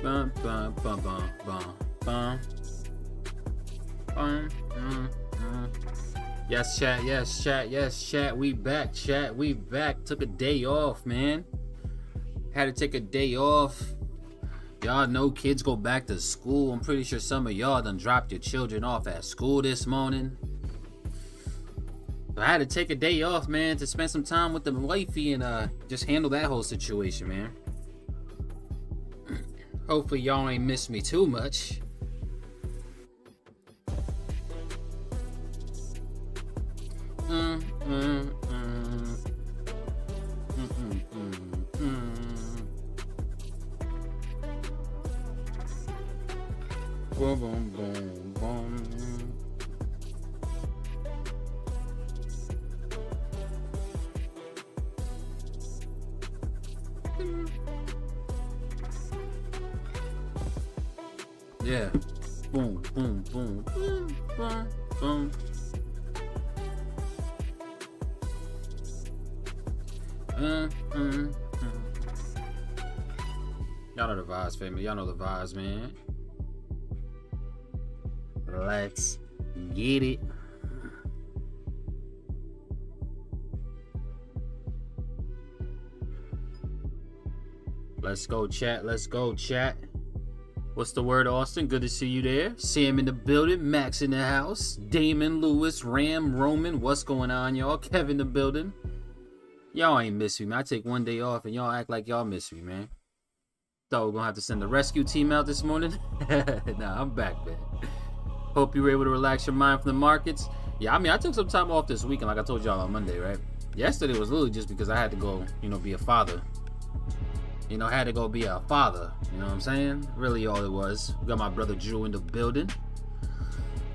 Bum, bum, bum, bum, bum, bum. Yes, chat. Yes, chat. Yes, chat. We back, chat. We back. Took a day off, man. Had to take a day off. Y'all know kids go back to school. I'm pretty sure some of y'all done dropped your children off at school this morning. So I had to take a day off, man, to spend some time with the wifey and just handle that whole situation, man. Hopefully y'all ain't missed me too much. Boom, boom, boom, boom. Yeah. Boom, boom, boom, boom, boom, boom. Y'all know the vibes, family. Y'all know the vibes, man. Let's get it. Let's go, chat. Let's go, chat. What's the word, Austin? Good to see you there. Sam in the building. Max in the house. Damon, Lewis, Ram, Roman. What's going on, y'all? Kevin in the building. Y'all ain't miss me, man. I take one day off and y'all act like y'all miss me, man. Thought we're gonna have to send the rescue team out this morning. Nah, I'm back, man. Hope you were able to relax your mind from the markets. Yeah, I mean, I took some time off this weekend, like I told y'all on Monday, right? Yesterday was literally just because I had to go, be a father. I had to go be a father. You know what I'm saying? Really all it was. We got my brother Drew in the building.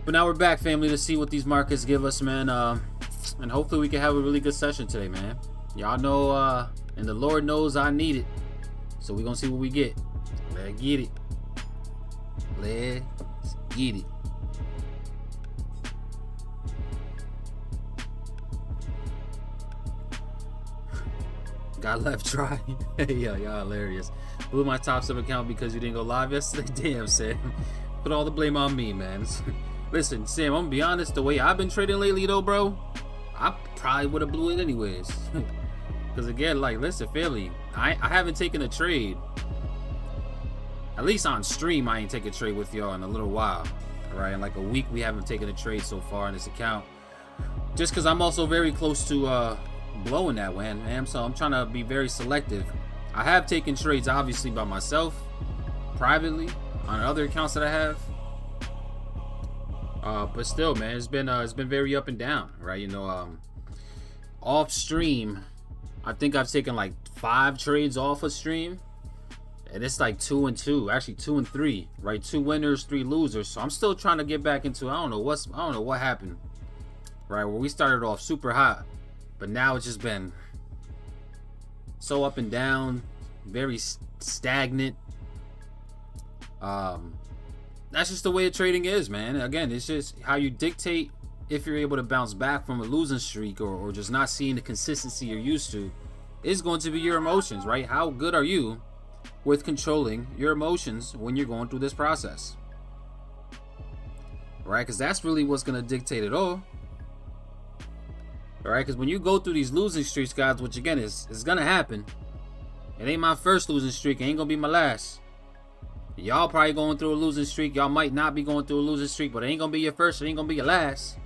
But now we're back, family, to see what these markets give us, man. And hopefully we can have a really good session today, man. Y'all know, and the Lord knows I need it. So we're going to see what we get. Let's get it. Let's get it. Got left try. Yo, y'all hilarious. Blew my Top Step account because you didn't go live yesterday. Damn, Sam. Put all the blame on me, man. Listen, Sam, I'm gonna be honest. The way I've been trading lately, though, bro, I probably would have blew it anyways. Because again, like, listen, family, I haven't taken a trade. At least on stream, I ain't taken a trade with y'all in a little while. Right? In like a week, we haven't taken a trade so far in this account. Just because I'm also very close to blowing that way, man. So I'm trying to be very selective. I have taken trades obviously by myself, privately, on other accounts that I have. But still, man, it's been very up and down, right? Off stream, I think I've taken like 5 trades off of stream, and it's like 2 and 2, actually 2 and 3, right? 2 winners, 3 losers. So I'm still trying to get back into. I don't know what happened, right? Where we started off super hot. But now it's just been so up and down, very stagnant. That's just the way trading is, man. Again, it's just how you dictate if you're able to bounce back from a losing streak or just not seeing the consistency you're used to is going to be your emotions, right? How good are you with controlling your emotions when you're going through this process, right? Because that's really what's going to dictate it all. All right, because when you go through these losing streaks, guys, which again is gonna happen. It ain't my first losing streak. It ain't gonna be my last. Y'all probably going through a losing streak. Y'all might not be going through a losing streak, but it ain't gonna be your first. It ain't gonna be your last.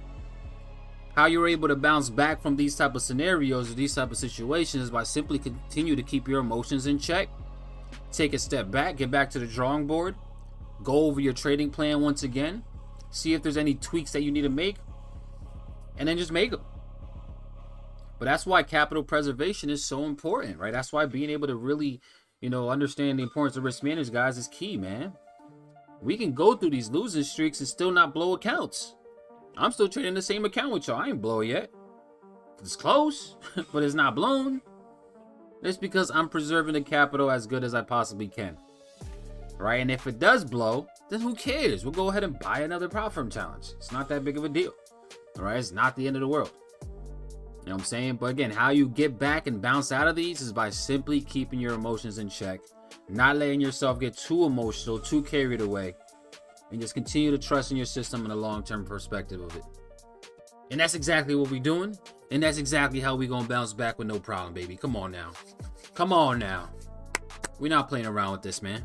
How you're able to bounce back from these type of scenarios or these type of situations is by simply continue to keep your emotions in check. Take a step back, get back to the drawing board, go over your trading plan once again, see if there's any tweaks that you need to make, and then just make them. But that's why capital preservation is so important, right? That's why being able to really, understand the importance of risk management, guys, is key, man. We can go through these losing streaks and still not blow accounts. I'm still trading the same account with y'all. I ain't blow yet. It's close, but it's not blown. It's because I'm preserving the capital as good as I possibly can, right? And if it does blow, then who cares? We'll go ahead and buy another prop firm challenge. It's not that big of a deal, all right? It's not the end of the world. You know what I'm saying? But again, how you get back and bounce out of these is by simply keeping your emotions in check, not letting yourself get too emotional, too carried away, and just continue to trust in your system and a long-term perspective of it. And that's exactly what we're doing. And that's exactly how we're going to bounce back with no problem, baby. Come on now. Come on now. We're not playing around with this, man.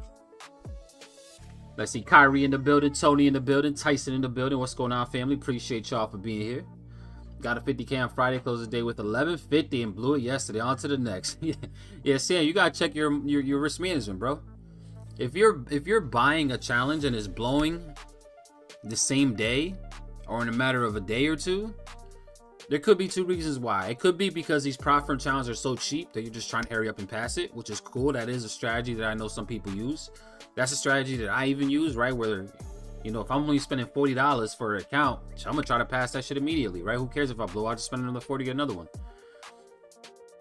Let's see. Kyrie in the building. Tony in the building. Tyson in the building. What's going on, family? Appreciate y'all for being here. Got a 50K on Friday. Closed the day with 1150 and blew it yesterday. On to the next. Yeah, Sam, you got to check your risk management, bro. If you're buying a challenge and it's blowing the same day or in a matter of a day or two, there could be two reasons why. It could be because these prop firm challenges are so cheap that you're just trying to hurry up and pass it, which is cool. That is a strategy that I know some people use. That's a strategy that I even use, right? Where, you know, if I'm only spending $40 for an account, I'm gonna try to pass that shit immediately, right? Who cares if I blow? I'll just spend another 40 to get another one.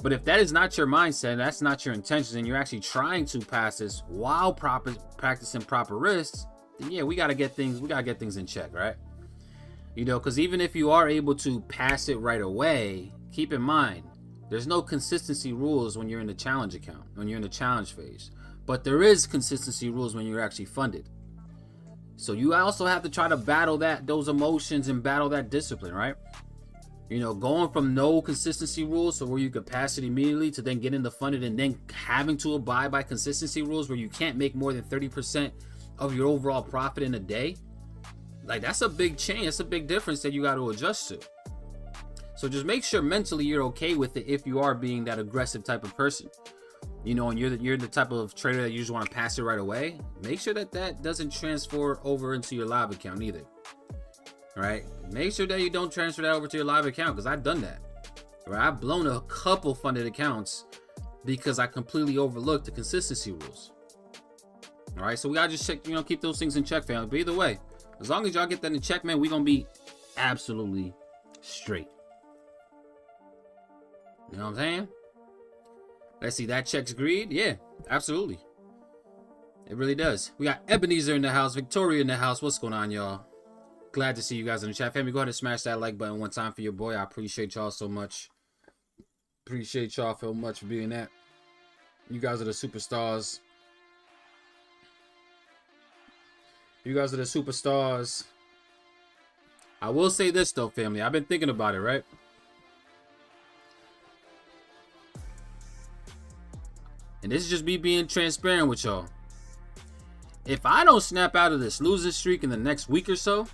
But if that is not your mindset, that's not your intentions, and you're actually trying to pass this while practicing proper risks, then yeah, we gotta get things in check, right? You know, because even if you are able to pass it right away, keep in mind, there's no consistency rules when you're in the challenge account, when you're in the challenge phase. But there is consistency rules when you're actually funded. So you also have to try to battle those emotions and battle that discipline, right? You know, going from no consistency rules, so where you could pass it immediately, to then getting the funded and then having to abide by consistency rules where you can't make more than 30% of your overall profit in a day. Like, that's a big change. That's a big difference that you got to adjust to. So just make sure mentally you're okay with it if you are being that aggressive type of person. You know, and you're the type of trader that you just want to pass it right away. Make sure that doesn't transfer over into your live account either. All right? Make sure that you don't transfer that over to your live account, because I've done that. Right? I've blown a couple funded accounts because I completely overlooked the consistency rules. All right? So we got to just check, you know, keep those things in check, family. But either way, as long as y'all get that in check, man, we're going to be absolutely straight. You know what I'm saying? Let's see, that checks greed. Yeah, absolutely. It really does. We got Ebenezer in the house, Victoria in the house. What's going on, y'all? Glad to see you guys in the chat. Family, go ahead and smash that like button one time for your boy. I appreciate y'all so much. Appreciate y'all so much for being that. You guys are the superstars. You guys are the superstars. I will say this though, family. I've been thinking about it, right? And this is just me being transparent with y'all. If I don't snap out of this losing streak in the next week or so,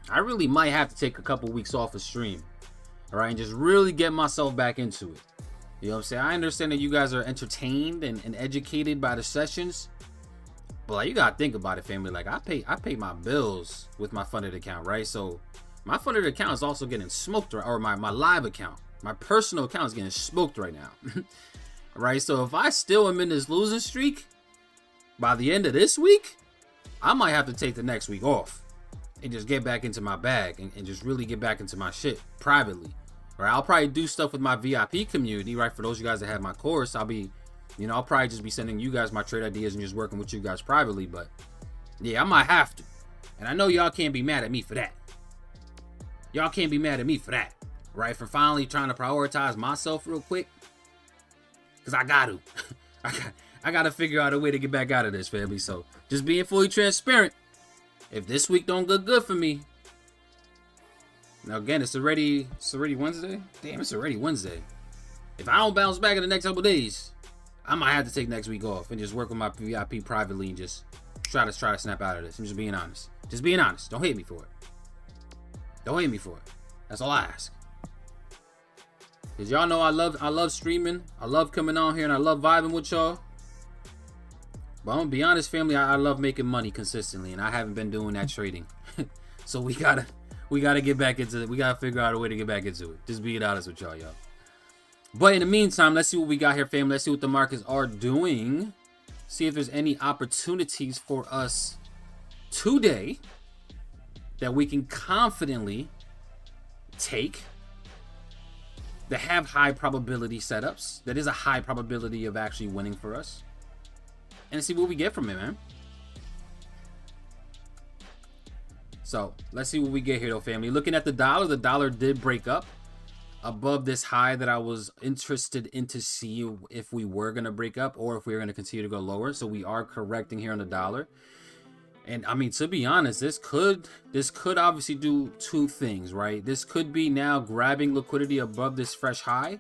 I really might have to take a couple weeks off of stream. All right, and just really get myself back into it. You know what I'm saying? I understand that you guys are entertained and educated by the sessions. But like, you gotta think about it, family. Like, I pay my bills with my funded account, right? So my funded account is also getting smoked, or my live account, my personal account is getting smoked right now. Right? So if I still am in this losing streak by the end of this week, I might have to take the next week off and just get back into my bag and just really get back into my shit privately. Right? I'll probably do stuff with my VIP community, right? For those of you guys that have my course, I'll probably just be sending you guys my trade ideas and just working with you guys privately. But yeah, I might have to. And I know y'all can't be mad at me for that. Y'all can't be mad at me for that, right? For finally trying to prioritize myself real quick. Because I got to. I got to figure out a way to get back out of this, family. So just being fully transparent. If this week don't go good for me. Now, again, it's already Wednesday. Damn, it's already Wednesday. If I don't bounce back in the next couple days, I might have to take next week off and just work with my VIP privately and just try to snap out of this. I'm just being honest. Just being honest. Don't hate me for it. Don't hate me for it. That's all I ask. Because y'all know I love streaming. I love coming on here and I love vibing with y'all. But I'm gonna be honest, family, I love making money consistently, and I haven't been doing that trading. So we gotta get back into it. We gotta figure out a way to get back into it. Just being honest with y'all. But in the meantime, let's see what we got here, family. Let's see what the markets are doing. See if there's any opportunities for us today that we can confidently take, that have high probability setups, that is a high probability of actually winning for us, and see what we get from it, man. So let's see what we get here though, family. Looking at the dollar did break up above this high that I was interested in to see if we were going to break up or if we were going to continue to go lower. So we are correcting here on the dollar. And I mean, to be honest, this could obviously do two things, right? This could be now grabbing liquidity above this fresh high,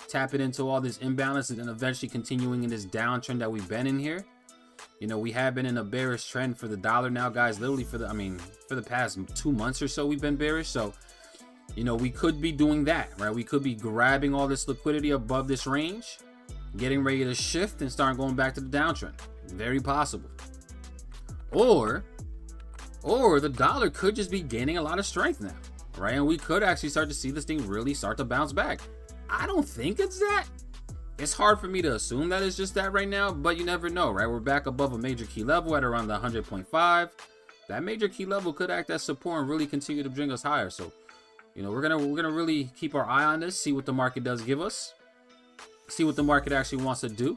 tap it into all this imbalance, and then eventually continuing in this downtrend that we've been in here. You know, we have been in a bearish trend for the dollar now, guys. Literally for the past 2 months or so, we've been bearish. So, you know, we could be doing that, right? We could be grabbing all this liquidity above this range, getting ready to shift and start going back to the downtrend. Very possible. Or the dollar could just be gaining a lot of strength now, right? And we could actually start to see this thing really start to bounce back. I don't think it's that. It's hard for me to assume that it's just that right now, but you never know, right? We're back above a major key level at around the 100.5. That major key level could act as support and really continue to bring us higher. So, you know, we're gonna really keep our eye on this, see what the market does give us, see what the market actually wants to do.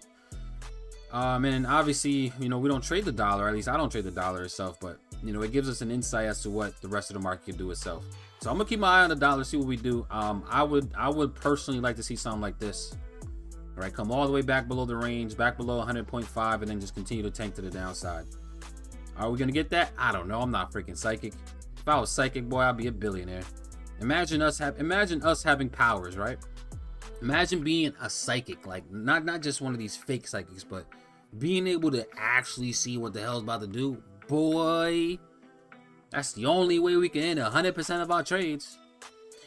And obviously, you know, we don't trade the dollar. At least I don't trade the dollar itself, but you know, it gives us an insight as to what the rest of the market can do itself. So I'm gonna keep my eye on the dollar, see what we do. I would personally like to see something like this. All right, come all the way back below the range, back below 100.5, and then just continue to tank to the downside. Are we gonna get that? I don't know. I'm not freaking psychic. If I was psychic, boy, I'd be a billionaire. Imagine us having powers, right? Imagine being a psychic, like not just one of these fake psychics, but being able to actually see what the hell's about to do. Boy, that's the only way we can end 100% of our trades.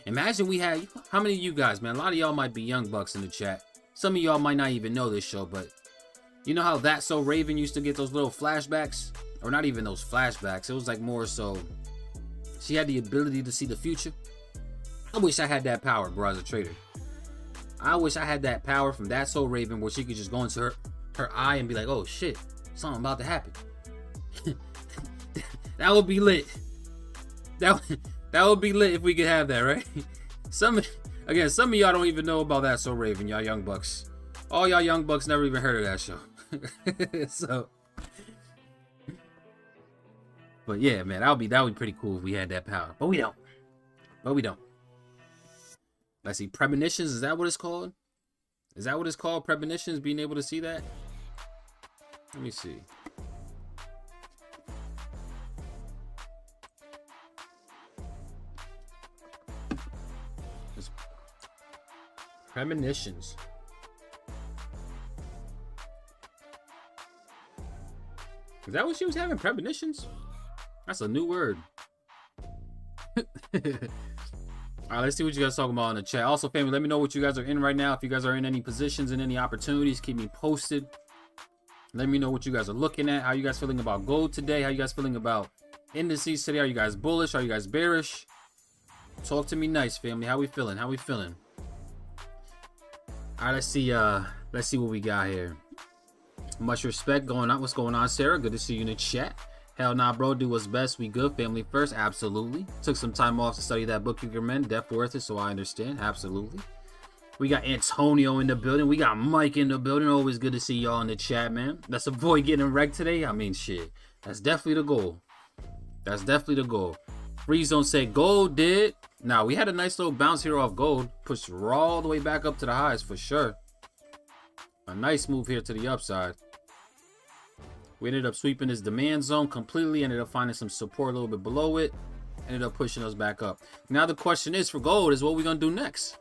Imagine we had, how many of you guys, man? A lot of y'all might be young bucks in the chat. Some of y'all might not even know this show, but you know how That's So Raven used to get those little flashbacks? Or not even those flashbacks. It was like more so she had the ability to see the future. I wish I had that power, bro, as a trader. I wish I had that power from That's So Raven where she could just go into her eye and be like, oh shit, something about to happen. That would be lit. That would be lit if we could have that, right? Some of y'all don't even know about That's So Raven, y'all young bucks. All y'all young bucks never even heard of that show. So, but yeah, man, that would be pretty cool if we had that power. But we don't. Let's see, premonitions, is that what it's called? Is that what it's called? Premonitions, being able to see that? Let me see. Premonitions. Is that what she was having? Premonitions? That's a new word. All right, let's see what you guys talking about in the chat. Also, family, let me know what you guys are in right now. If you guys are in any positions and any opportunities, keep me posted. Let me know what you guys are looking at. How you guys feeling about gold today? How you guys feeling about indices today? Are you guys bullish? Are you guys bearish? Talk to me nice, family. How we feeling? How we feeling? All right, let's see what we got here. Much respect going on. What's going on, Sarah? Good to see you in the chat. Hell nah, bro. Do what's best. We good. Family first. Absolutely. Took some time off to study that book you recommend. Def worth it, so I understand. Absolutely. We got Antonio in the building. We got Mike in the building. Always good to see y'all in the chat, man. Let's avoid getting wrecked today. I mean, shit. That's definitely the goal. That's definitely the goal. Freeze don't say gold did. Now, we had a nice little bounce here off gold. Pushed all the way back up to the highs for sure. A nice move here to the upside. We ended up sweeping this demand zone completely. Ended up finding some support a little bit below it. Ended up pushing us back up. Now the question is for gold is what we're going to do next.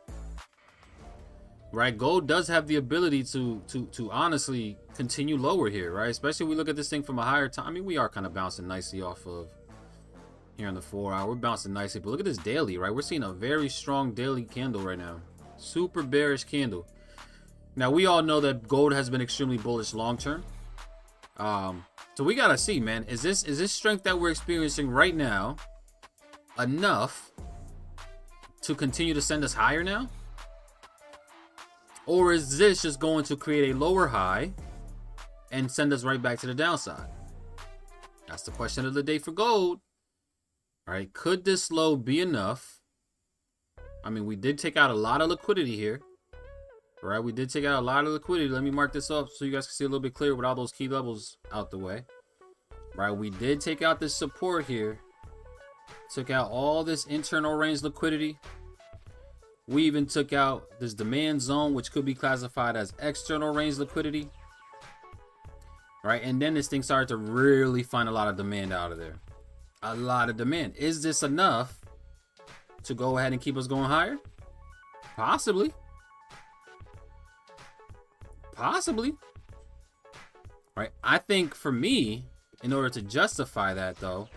Right? Gold does have the ability to honestly continue lower here, right? Especially if we look at this thing from a higher time. I mean, we are kind of bouncing nicely off of here in the 4 hour. We're bouncing nicely. But look at this daily, right? We're seeing a very strong daily candle right now. Super bearish candle. Now, we all know that gold has been extremely bullish long term. So we gotta see, man, is this strength that we're experiencing right now enough to continue to send us higher now? Or is this just going to create a lower high and send us right back to the downside? That's the question of the day for gold. All right, could this low be enough? I mean, we did take out a lot of liquidity here. All right, we did take out a lot of liquidity. Let me mark this up so you guys can see a little bit clearer with all those key levels out the way. Right, we did take out this support here. Took out all this internal range liquidity. We even took out this demand zone, which could be classified as external range liquidity. Right, and then this thing started to really find a lot of demand out of there. A lot of demand. Is this enough to go ahead and keep us going higher? Possibly. Possibly. Right, I think for me, in order to justify that though,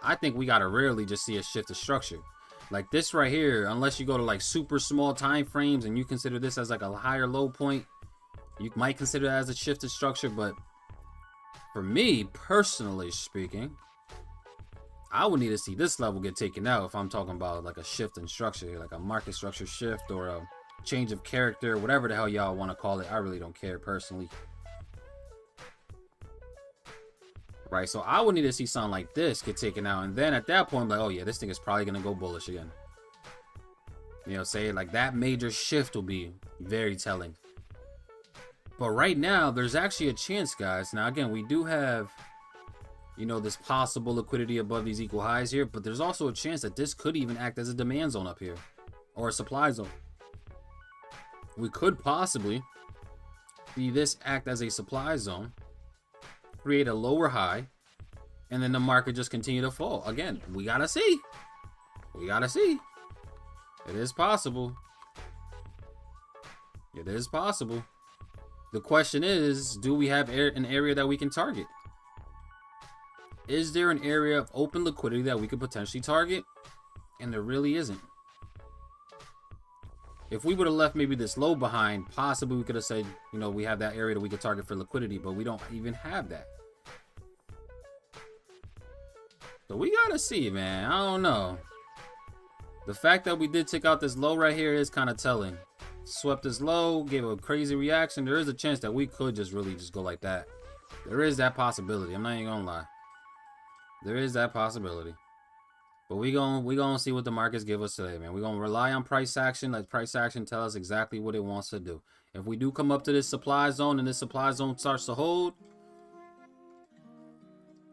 I think we gotta rarely just see a shift of structure. Like this right here, unless you go to like super small time frames and you consider this as like a higher low point, you might consider that as a shift of structure. But for me, personally speaking, I would need to see this level get taken out if I'm talking about like a shift in structure, like a market structure shift or a change of character, whatever the hell y'all want to call it. I really don't care personally. Right, so I would need to see something like this get taken out, and then at that point, I'm like, oh yeah, this thing is probably gonna go bullish again. You know, say like that major shift will be very telling. But right now, there's actually a chance, guys. Now again, we do have, you know, this possible liquidity above these equal highs here, but there's also a chance that this could even act as a demand zone up here, or a supply zone. We could possibly see this act as a supply zone, create a lower high, and then the market just continue to fall. Again, we gotta see. We gotta see. It is possible. It is possible. The question is, do we have an area that we can target? Is there an area of open liquidity that we could potentially target? And there really isn't. If we would have left maybe this low behind, possibly we could have said, you know, we have that area that we could target for liquidity, but we don't even have that. So we gotta see, man. I don't know. The fact that we did take out this low right here is kind of telling. Swept this low, gave a crazy reaction. There is a chance that we could just really just go like that. There is that possibility. I'm not even gonna lie. There is that possibility. But we gonna see what the markets give us today, man. We're gonna rely on price action. Let price action tell us exactly what it wants to do. If we do come up to this supply zone and this supply zone starts to hold,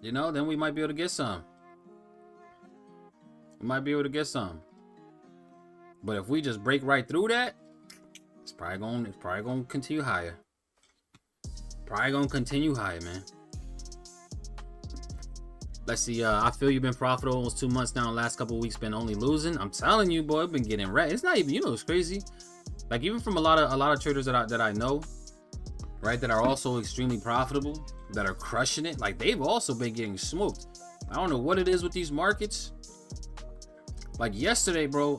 you know, then we might be able to get some. We might be able to get some. But if we just break right through that, it's probably gonna continue higher. Probably gonna continue higher, man. Let's see. I feel you've been profitable almost 2 months now. Last couple of weeks been only losing. I'm telling you, boy, I've been getting wrecked. It's not even, you know, it's crazy. Like even from a lot of traders that I know, right, that are also extremely profitable, that are crushing it. Like they've also been getting smoked. I don't know what it is with these markets. Like yesterday, bro.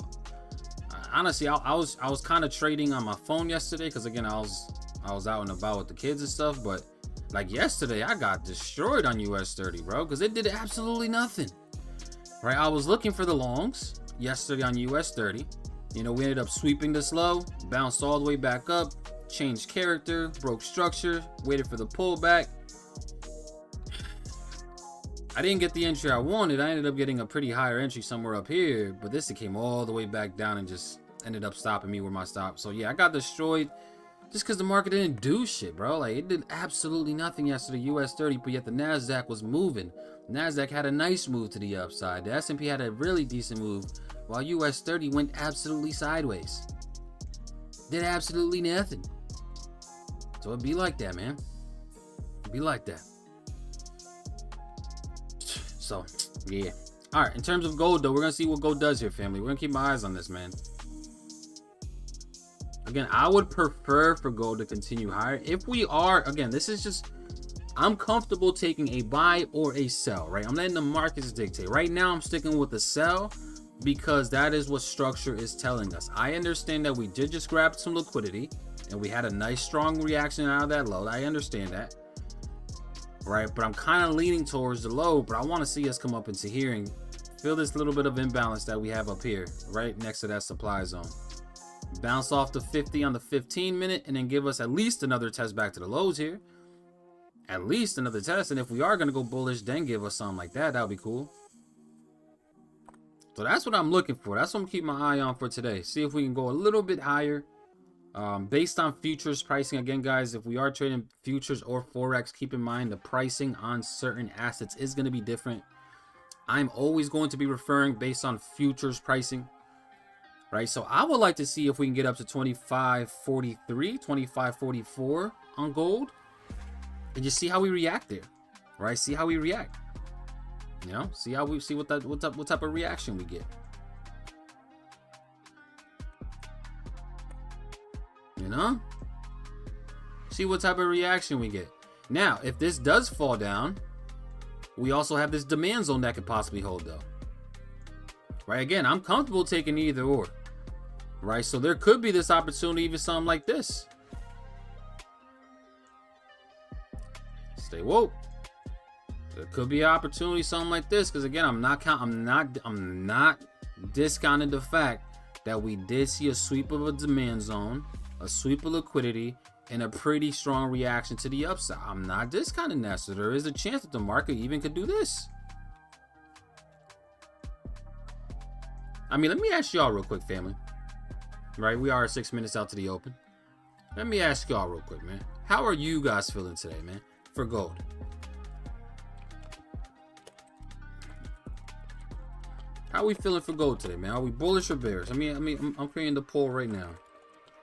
Honestly, I was kind of trading on my phone yesterday because again I was out and about with the kids and stuff. But like yesterday, I got destroyed on US 30, bro, because it did absolutely nothing. Right? I was looking for the longs yesterday on US 30. You know, we ended up sweeping this low, bounced all the way back up, changed character, broke structure, waited for the pullback. I didn't get the entry I wanted. I ended up getting a pretty higher entry somewhere up here, but this came all the way back down and just ended up stopping me where my stop. So yeah, I got destroyed just because the market didn't do shit, bro. Like it did absolutely nothing yesterday, US 30, but yet the NASDAQ was moving. NASDAQ had a nice move to the upside. The S&P had a really decent move, while US 30 went absolutely sideways. Did absolutely nothing. So it'd be like that, man. It'd be like that. So, yeah. All right, in terms of gold, though, we're going to see what gold does here, family. We're going to keep my eyes on this, man. Again, I would prefer for gold to continue higher. If we are, again, this is just, I'm comfortable taking a buy or a sell, right? I'm letting the markets dictate. Right now, I'm sticking with the sell because that is what structure is telling us. I understand that we did just grab some liquidity and we had a nice, strong reaction out of that low. I understand that. Right, but I'm kind of leaning towards the low, but I want to see us come up into here and feel this little bit of imbalance that we have up here, right next to that supply zone. Bounce off the 50 on the 15-minute and then give us at least another test back to the lows here. At least another test, and if we are going to go bullish, then give us something like that. That would be cool. So that's what I'm looking for. That's what I'm keeping my eye on for today. See if we can go a little bit higher. Based on futures pricing, again, guys, if we are trading futures or Forex, keep in mind the pricing on certain assets is going to be different. I'm always going to be referring based on futures pricing. right? So I would like to see if we can get up to 25.43, 25.44 on gold, and just see how we react there, right? See how we react. You know, see what type of reaction we get. You know, see what type of reaction we get. Now, if this does fall down, we also have this demand zone that could possibly hold though. Right, again, I'm comfortable taking either or. Right, so there could be this opportunity, even something like this. Stay woke. There could be an opportunity, something like this, because again, I'm not discounting the fact that we did see a sweep of a demand zone, a sweep of liquidity, and a pretty strong reaction to the upside. I'm not discounting that, so there is a chance that the market even could do this. I mean, let me ask y'all real quick, family. Right, we are 6 minutes out to the open. Let me ask y'all real quick, man. How are you guys feeling today, man, for gold? How are we feeling for gold today, man? Are we bullish or bearish? I mean, I'm creating the poll right now.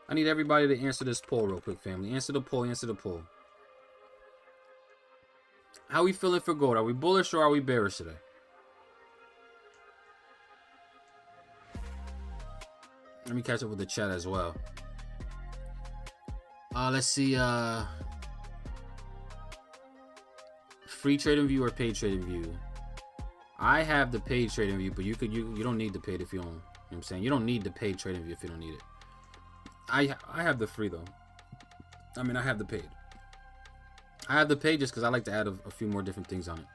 I need everybody to answer this poll real quick, family. Answer the poll, answer the poll. How are we feeling for gold? Are we bullish or are we bearish today? Let me catch up with the chat as well. Let's see. Free trading view or paid trading view? I have the paid trading view, but you don't need the paid if you don't. You know what I'm saying? You don't need the paid trading view if you don't need it. I have the free though. I mean, I have the paid. I have the paid just because I like to add a few more different things on it.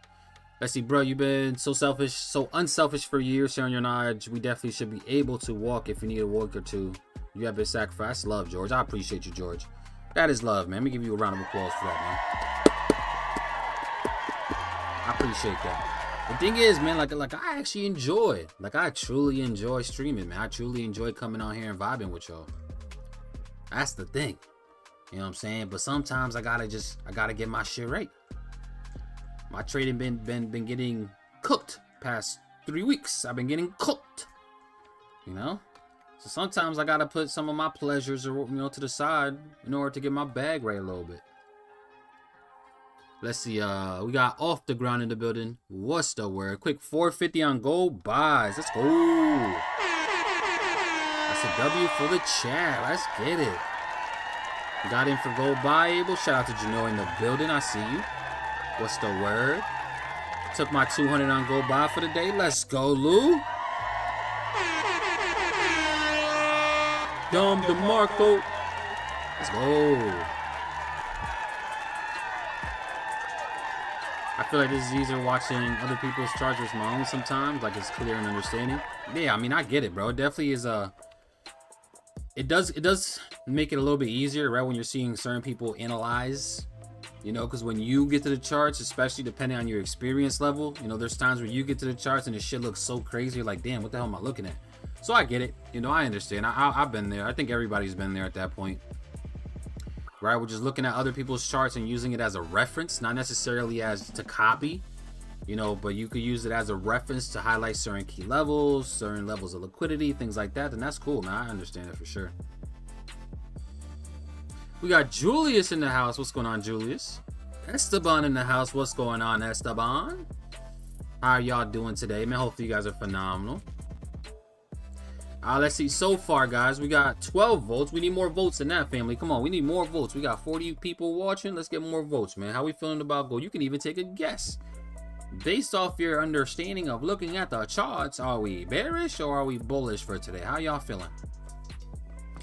Let's see, bro. You've been so selfish, so unselfish for years, sharing your knowledge. We definitely should be able to walk if you need a walk or two. You have been sacrificed. Love, George. I appreciate you, George. That is love, man. Let me give you a round of applause for that, man. I appreciate that. The thing is, man, like I actually enjoy, I truly enjoy streaming, man. I truly enjoy coming on here and vibing with y'all. That's the thing. You know what I'm saying? But sometimes I gotta get my shit right. My trading been getting cooked past 3 weeks. I've been getting cooked. You know? So sometimes I gotta put some of my pleasures, to the side in order to get my bag right a little bit. Let's see. We got off the ground in the building. What's the word? Quick 450 on gold buys. Let's go. That's a W for the chat. Let's get it. Got in for gold buy, Abel. Shout out to Jano in the building. I see you. What's the word? Took my 200 on gold buy for the day. Let's go, Lou. Dom DeMarco. Let's go. I feel like this is easier watching other people's charts versus my own sometimes. Like it's clear and understanding. Yeah, I mean, I get it, bro. It definitely is it does make it a little bit easier, right? When you're seeing certain people analyze, because when you get to the charts, especially depending on your experience level, there's times where you get to the charts and the shit looks so crazy. You're like, damn, what the hell am I looking at? So I get it. I understand. I've been there. I think everybody's been there at that point. Right? We're just looking at other people's charts and using it as a reference, not necessarily as to copy, but you could use it as a reference to highlight certain key levels, certain levels of liquidity, things like that. And that's cool, man. I understand that for sure. We got Julius in the house. What's going on, Julius? Esteban in the house. What's going on, Esteban? How are y'all doing today, man? Hopefully you guys are phenomenal. Let's see. So far, guys, we got 12 votes. We need more votes than that, family. Come on, we need more votes. We got 40 people watching. Let's get more votes, man. How we feeling about gold? You can even take a guess. Based off your understanding of looking at the charts, are we bearish or are we bullish for today? How y'all feeling?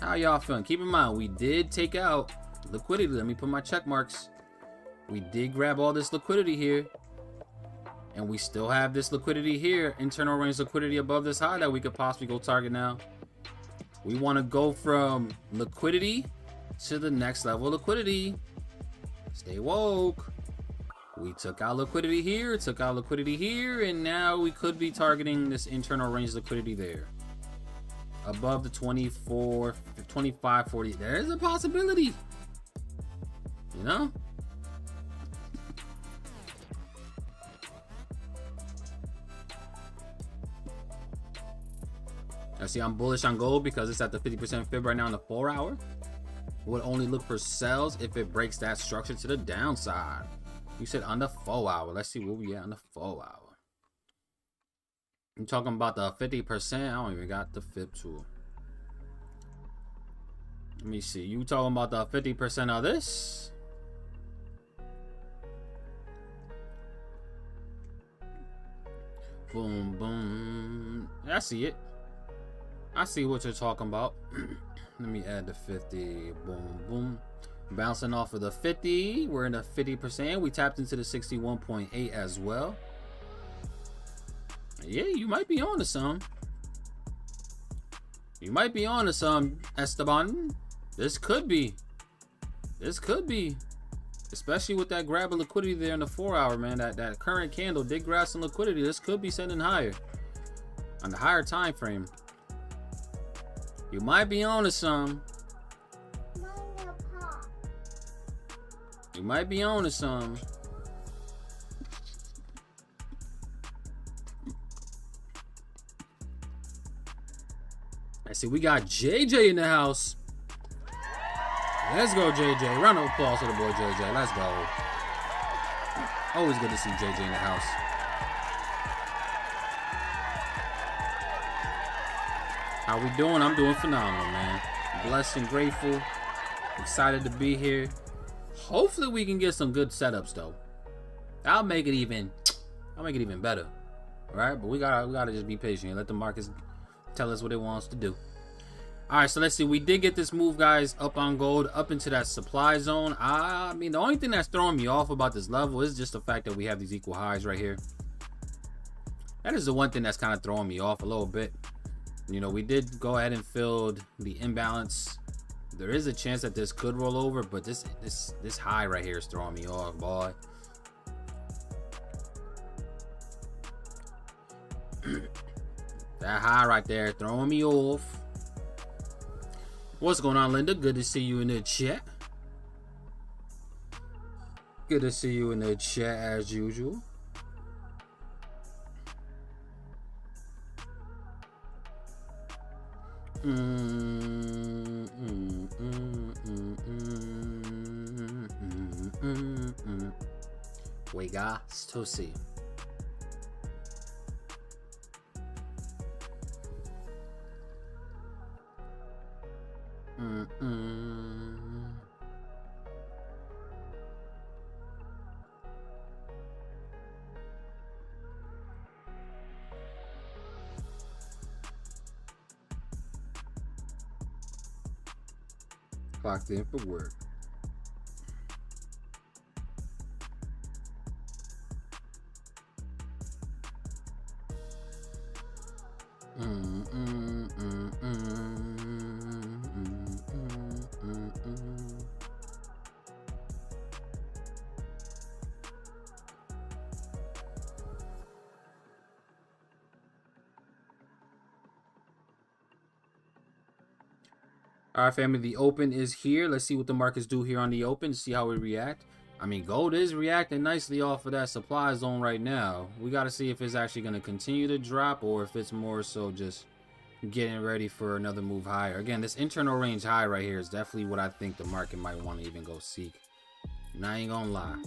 How y'all feeling? Keep in mind, we did take out liquidity. Let me put my check marks. We did grab all this liquidity here. And we still have this liquidity here, internal range liquidity above this high that we could possibly go target now. We want to go from liquidity to the next level of liquidity. Stay woke. We took out liquidity here, and now we could be targeting this internal range liquidity there. Above the 24, 25, 40. There is a possibility. I see I'm bullish on gold because it's at the 50% fib right now in the 4 hour. Would only look for sells if it breaks that structure to the downside. You said on the 4 hour. Let's see where we at on the 4 hour. I'm talking about the 50%. I don't even got the fib tool. Let me see. You talking about the 50% of this? Boom, boom. I see it. I see what you're talking about. Let me add the 50. Boom, boom. Bouncing off of the 50. We're in the 50%. We tapped into the 61.8 as well. Yeah, you might be on to some. You might be on to some, Esteban. This could be. This could be. Especially with that grab of liquidity there in the 4 hour, man. That current candle did grab some liquidity. This could be sending higher. On the higher time frame. You might be on to some. You might be on to some. I see we got JJ in the house. Let's go, JJ. Round of applause to the boy JJ. Let's go. Always good to see JJ in the house. How we doing? I'm doing phenomenal, man. Blessed and grateful. Excited to be here. Hopefully we can get some good setups though. I'll make it even better. All right, but we gotta just be patient and let the markets tell us what it wants to do. All right, so let's see. We did get this move, guys, up on gold, up into that supply zone. I mean, the only thing that's throwing me off about this level is just the fact that we have these equal highs right here. That is the one thing that's kind of throwing me off a little bit. You know, we did go ahead and fill the imbalance. There is a chance that this could roll over, but this high right here is throwing me off, boy. That high right there throwing me off. What's going on, Linda? Good to see you in the chat. Good to see you in the chat as usual. We got to see. Clocked in for work. All right, family, the open is here. Let's see what the markets do here on the open, see how we react. I mean, gold is reacting nicely off of that supply zone right now. We got to see if it's actually going to continue to drop or if it's more so just getting ready for another move higher. Again, this internal range high right here is definitely what I think the market might want to even go seek. And I ain't gonna lie.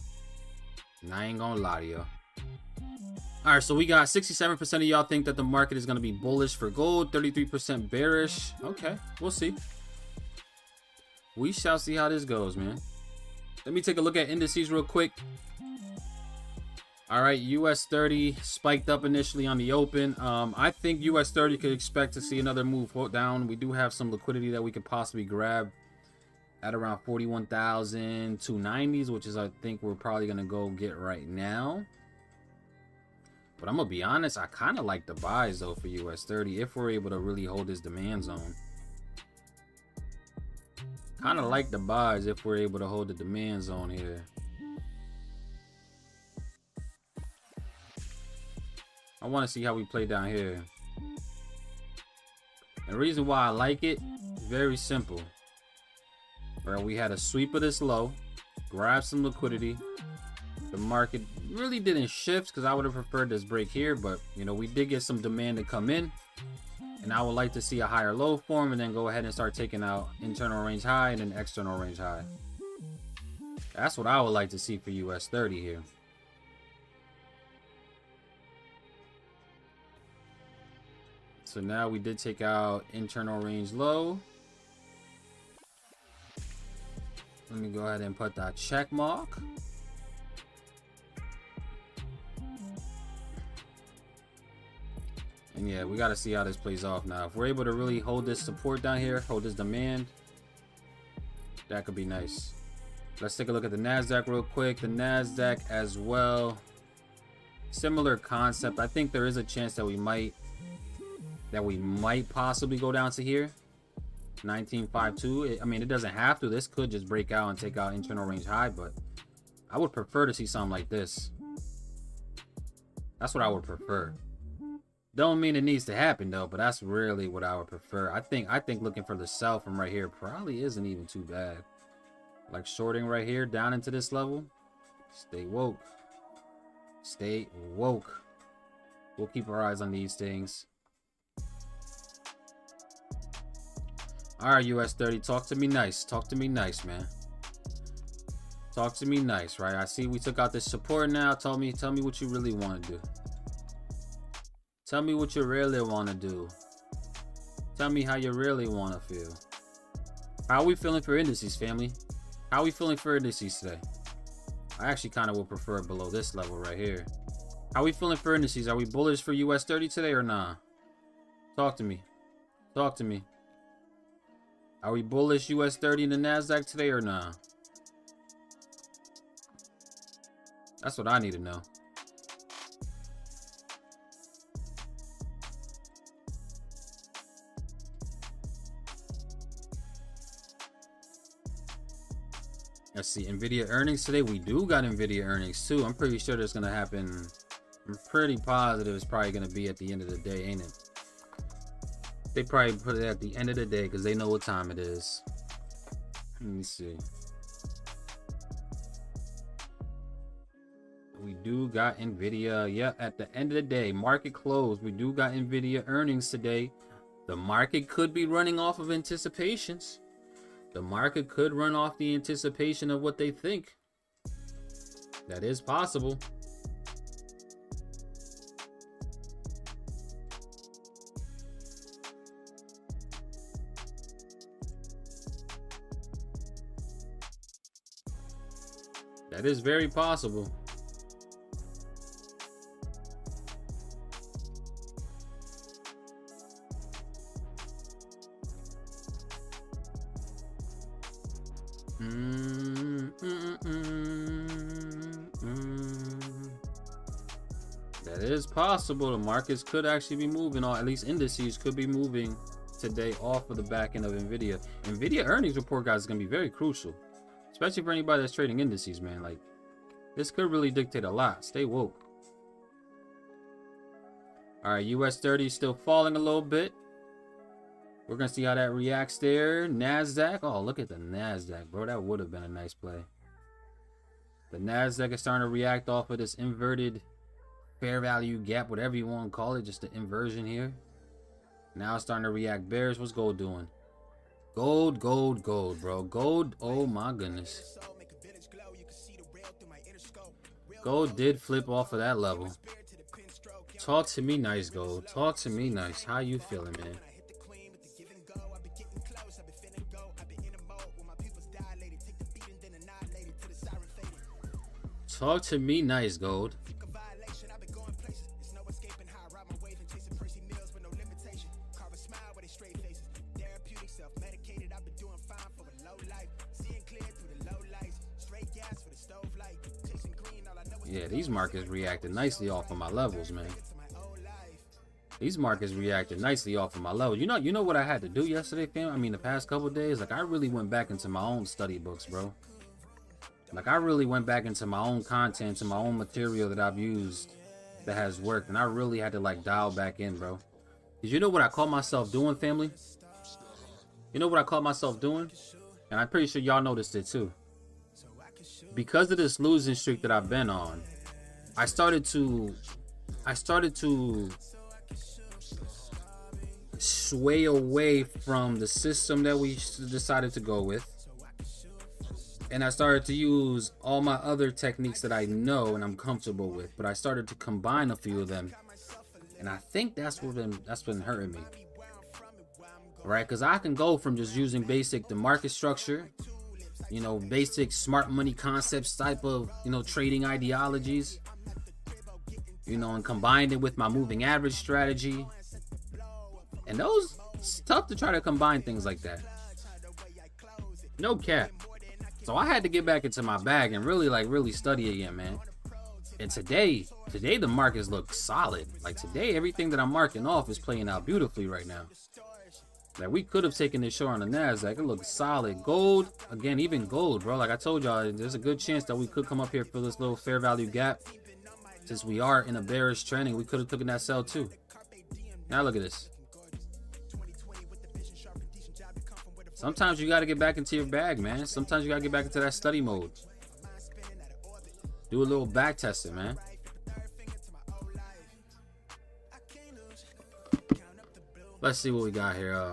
And I ain't gonna lie to y'all. All right, so we got 67% of y'all think that the market is going to be bullish for gold, 33% bearish. Okay, we'll see. We shall see how this goes, man. Let me take a look at indices real quick. All right, US 30 spiked up initially on the open. I think US 30 could expect to see another move down. We do have some liquidity that we could possibly grab at around 41,290s, which is, I think, we're probably going to go get right now. But I'm going to be honest, I kind of like the buys, though, for US 30 if we're able to really hold this demand zone. Kind of like the buys if we're able to hold the demand zone here. I want to see how we play down here. And the reason why I like it, very simple. Where we had a sweep of this low, grab some liquidity. The market really didn't shift because I would have preferred this break here, but you know, we did get some demand to come in. And I would like to see a higher low form and then go ahead and start taking out internal range high and then external range high. That's what I would like to see for US 30 here. So now we did take out internal range low. Let me go ahead and put that check mark. And yeah, we got to see how this plays off now. If we're able to really hold this support down here, hold this demand, that could be nice. Let's take a look at the NASDAQ real quick. The NASDAQ as well. Similar concept. I think there is a chance that we might possibly go down to here. 1952. I mean, it doesn't have to. This could just break out and take out internal range high, but I would prefer to see something like this. That's what I would prefer. Don't mean it needs to happen though, but that's really what I would prefer. I think looking for the sell from right here probably isn't even too bad. Like shorting right here down into this level. Stay woke. Stay woke. We'll keep our eyes on these things. All right, US 30, talk to me nice. Talk to me nice, man. Talk to me nice, right? I see we took out this support now. Tell me what you really want to do. Tell me what you really want to do. Tell me how you really want to feel. How are we feeling for indices, family? How are we feeling for indices today? I actually kind of would prefer it below this level right here. How are we feeling for indices? Are we bullish for US 30 today or nah? Talk to me. Talk to me. Are we bullish US 30 in the NASDAQ today or nah? That's what I need to know. Let's see, Nvidia earnings today. We do got Nvidia earnings too. I'm pretty sure that's gonna happen. I'm pretty positive it's probably gonna be at the end of the day, ain't it? They probably put it at the end of the day because they know what time it is. Let me see. We do got Nvidia. Yep, at the end of the day, market close. We do got Nvidia earnings today. The market could be running off of anticipations. The market could run off the anticipation of what they think. That is possible. That is very possible. That is possible. The markets could actually be moving, or at least indices could be moving today off of the back end of Nvidia. Nvidia earnings report, guys, is going to be very crucial, especially for anybody that's trading indices, man. Like, this could really dictate a lot. Stay woke. All right, US 30 is still falling a little bit. We're going to see how that reacts there. NASDAQ. Oh, look at the NASDAQ, bro. That would have been a nice play. The NASDAQ is starting to react off of this inverted fair value gap, whatever you want to call it. Just the inversion here. Now it's starting to react bearish. What's gold doing? Gold, bro. Gold, oh my goodness. Gold did flip off of that level. Talk to me nice, gold. Talk to me nice. How you feeling, man? Talk to me nice, gold. Yeah, these markets reacted nicely off of my levels, man. These markets reacted nicely off of my levels. You know what I had to do yesterday, fam? I mean, the past couple days, like, I really went back into my own study books, bro. Like, I really went back into my own content, to my own material that I've used that has worked, and I really had to, like, dial back in, bro. Did you know what I caught myself doing, family? You know what I caught myself doing? And I'm pretty sure y'all noticed it too. Because of this losing streak that I've been on, I started to sway away from the system that we decided to go with. And I started to use all my other techniques that I know and I'm comfortable with, but I started to combine a few of them. And I think that's been hurting me. Right? Because I can go from just using basic the market structure, you know, basic smart money concepts type of, you know, trading ideologies, you know, and combined it with my moving average strategy. And those, it's tough to try to combine things like that. No cap. So I had to get back into my bag and really study again, man. And today the markets look solid. Like today, everything that I'm marking off is playing out beautifully right now. Like we could have taken this short on the Nasdaq. It looks solid. Gold, again, even gold, bro. Like I told y'all, there's a good chance that we could come up here for this little fair value gap. Since we are in a bearish trending, we could have taken that sell too. Now look at this. Sometimes you got to get back into your bag, man. Sometimes you got to get back into that study mode. Do a little back testing, man. Let's see what we got here.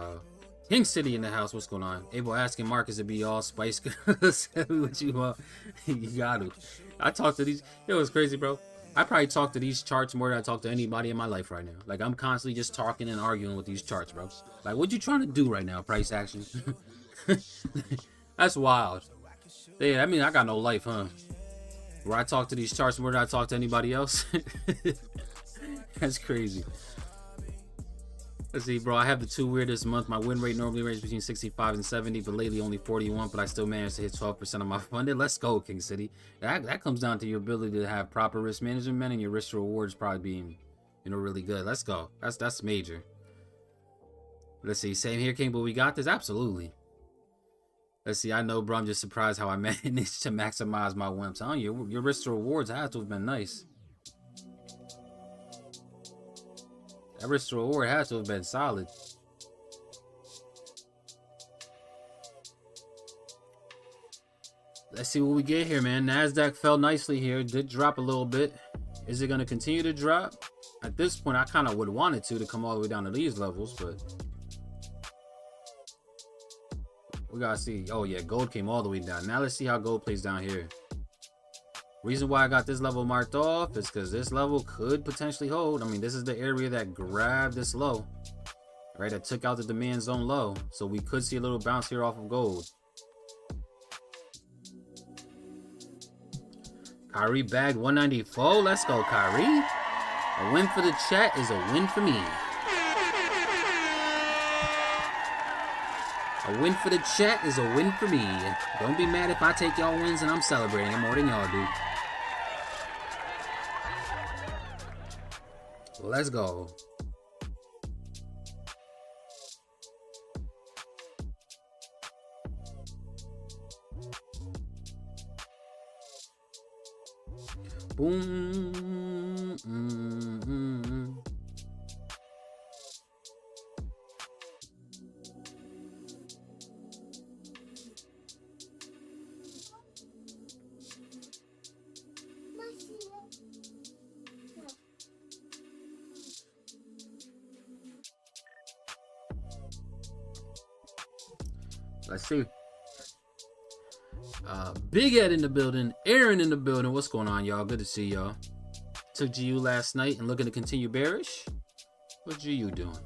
King City in the house. What's going on? Abel asking Marcus to be all Spice Girls. What you want? You got to. I talk to these. It was crazy, bro. I probably talk to these charts more than I talk to anybody in my life right now. Like I'm constantly just talking and arguing with these charts, bro. Like what you trying to do right now? Price action. That's wild. Yeah, I mean I got no life, huh? Where I talk to these charts more than I talk to anybody else. That's crazy. Let's see, bro. I have the two weirdest month. My win rate normally ranges between 65 and 70, but lately only 41. But I still managed to hit 12% of my funded. Let's go, King City. That comes down to your ability to have proper risk management, man, and your risk to rewards probably being, you know, really good. Let's go. That's major. Let's see. Same here, King. But we got this. Absolutely. Let's see. I know, bro. I'm just surprised how I managed to maximize my win. I'm telling you, your risk to rewards has to have been nice. That risk to reward has to have been solid. Let's see what we get here, man. Nasdaq fell nicely here. Did drop a little bit. Is it going to continue to drop? At this point, I kind of would want it to come all the way down to these levels, but we got to see. Oh, yeah, gold came all the way down. Now let's see how gold plays down here. Reason why I got this level marked off is because this level could potentially hold. I mean, this is the area that grabbed this low, right? That took out the demand zone low. So we could see a little bounce here off of gold. Kyrie bagged 194. Let's go, Kyrie. A win for the chat is a win for me. A win for the chat is a win for me. Don't be mad if I take y'all wins and I'm celebrating them more than y'all do. Let's go. Boom. Let's see. Big Ed in the building, Aaron in the building. What's going on, y'all? Good to see y'all. Took GU last night and looking to continue bearish. What GU doing?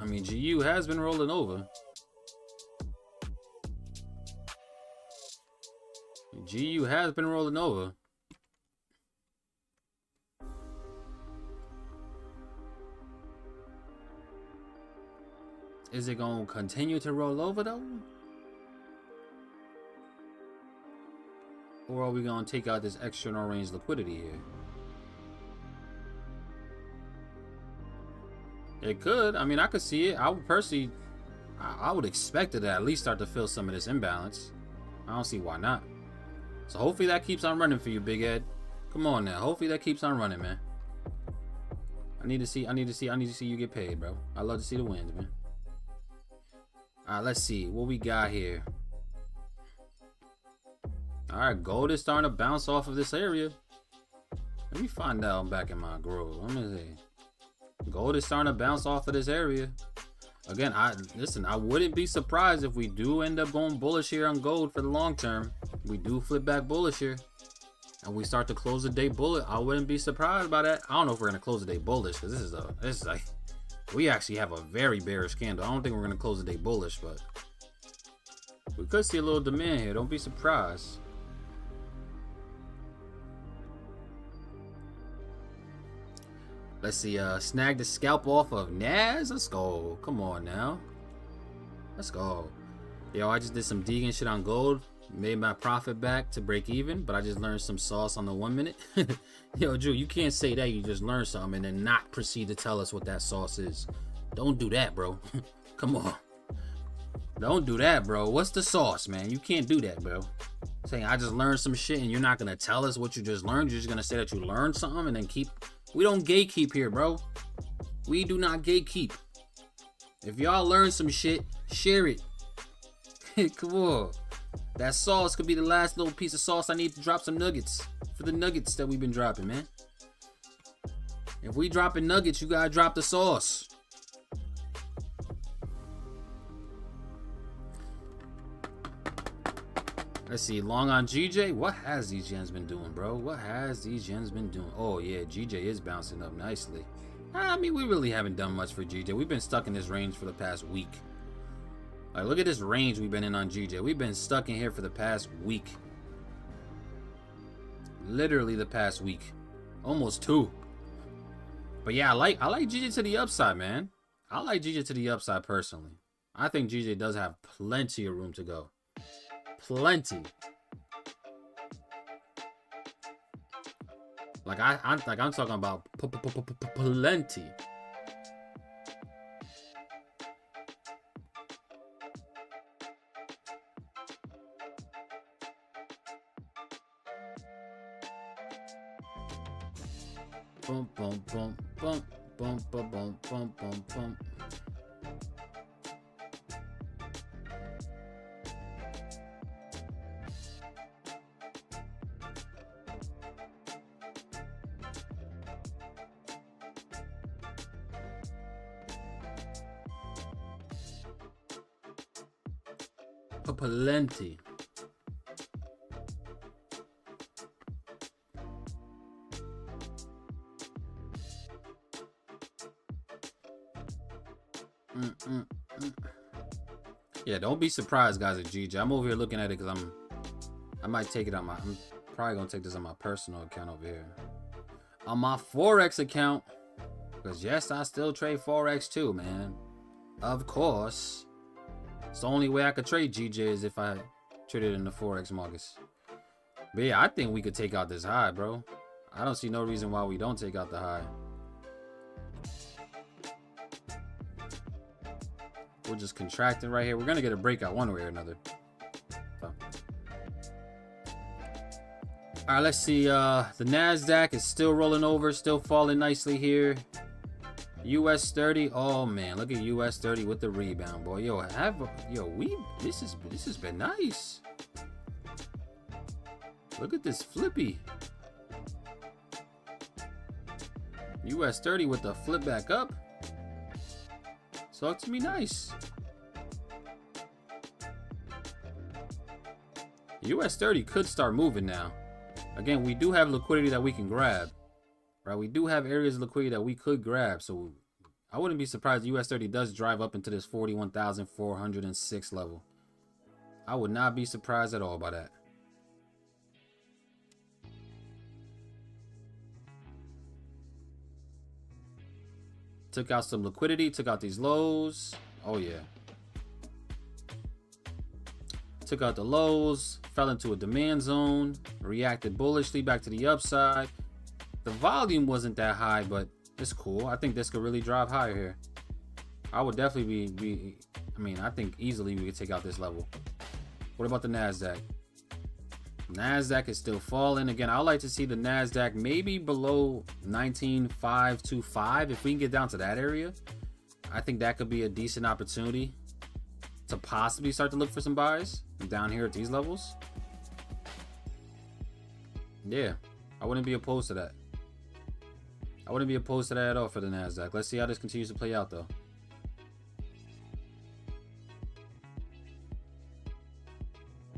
I mean, GU has been rolling over. GU has been rolling over. Is it going to continue to roll over though? Or are we going to take out this extra no range liquidity here? It could. I mean, I could see it. I would personally, I would expect it to at least start to feel some of this imbalance. I don't see why not. So hopefully that keeps on running for you, Big Ed. Come on now. Hopefully that keeps on running, man. I need to see you get paid, bro. I love to see the wins, man. All right, let's see what we got here. All right, gold is starting to bounce off of this area. Let me find out. I'm back in my grove. Let me see. Gold is starting to bounce off of this area. Again, I wouldn't be surprised if we do end up going bullish here on gold for the long term. We do flip back bullish here, and we start to close the day bullish. I wouldn't be surprised by that. I don't know if we're gonna close the day bullish, because this is like, we actually have a very bearish candle. I don't think we're gonna close the day bullish, but we could see a little demand here. Don't be surprised. Let's see, snag the scalp off of Naz. Let's go. Come on now. Let's go. Yo, I just did some Deegan shit on gold. Made my profit back to break even, but I just learned some sauce on the 1 minute. Yo, Drew, you can't say that you just learned something and then not proceed to tell us what that sauce is. Don't do that, bro. Come on. Don't do that, bro. What's the sauce, man? You can't do that, bro. Saying I just learned some shit and you're not gonna tell us what you just learned. You're just gonna say that you learned something and then keep. We don't gatekeep here, bro. We do not gatekeep. If y'all learn some shit, share it. Come on. That sauce could be the last little piece of sauce I need to drop some nuggets for the nuggets that we've been dropping, man. If we dropping nuggets, you gotta drop the sauce. Let's see, long on GJ. What has these gens been doing, bro? What has these gens been doing? Oh yeah, GJ is bouncing up nicely. I mean, we really haven't done much for GJ. We've been stuck in this range for the past week. Like, look at this range we've been in on GJ. We've been stuck in here for the past week. Literally the past week. Almost 2. But yeah, I like GJ to the upside, man. I like GJ to the upside personally. I think GJ does have plenty of room to go. Plenty. Like I'm talking about plenty. Boom, boom, boom, boom, boom, boom, boom, boom, boom, boom. Plenty. Yeah, don't be surprised, guys, at GJ. I'm over here looking at it because I might take it on my. I'm probably gonna take this on my personal account over here. On my Forex account, because yes, I still trade Forex too, man. Of course. It's the only way I could trade GJ is if I traded in the Forex markets. But yeah, I think we could take out this high, bro. I don't see no reason why we don't take out the high. We're just contracting right here. We're gonna get a breakout one way or another. So. All right, let's see. The Nasdaq is still rolling over, still falling nicely here. US 30. Oh man, look at US 30 with the rebound, boy. This has been nice. Look at this flippy. US 30 with the flip back up. Talk to me nice. US 30 could start moving now. Again, we do have liquidity that we can grab. Right? We do have areas of liquidity that we could grab. So I wouldn't be surprised US 30 does drive up into this 41,406 level. I would not be surprised at all by that. Took out some liquidity, took out these lows. Oh yeah. Took out the lows, fell into a demand zone, reacted bullishly back to the upside. The volume wasn't that high, but it's cool. I think this could really drive higher here. I would definitely I think easily we could take out this level. What about the Nasdaq? Nasdaq is still falling. Again, I like to see the Nasdaq maybe below 19,525. If we can get down to that area, I think that could be a decent opportunity to possibly start to look for some buys down here at these levels. Yeah, I wouldn't be opposed to that. I wouldn't be opposed to that at all for the NASDAQ. Let's see how this continues to play out, though.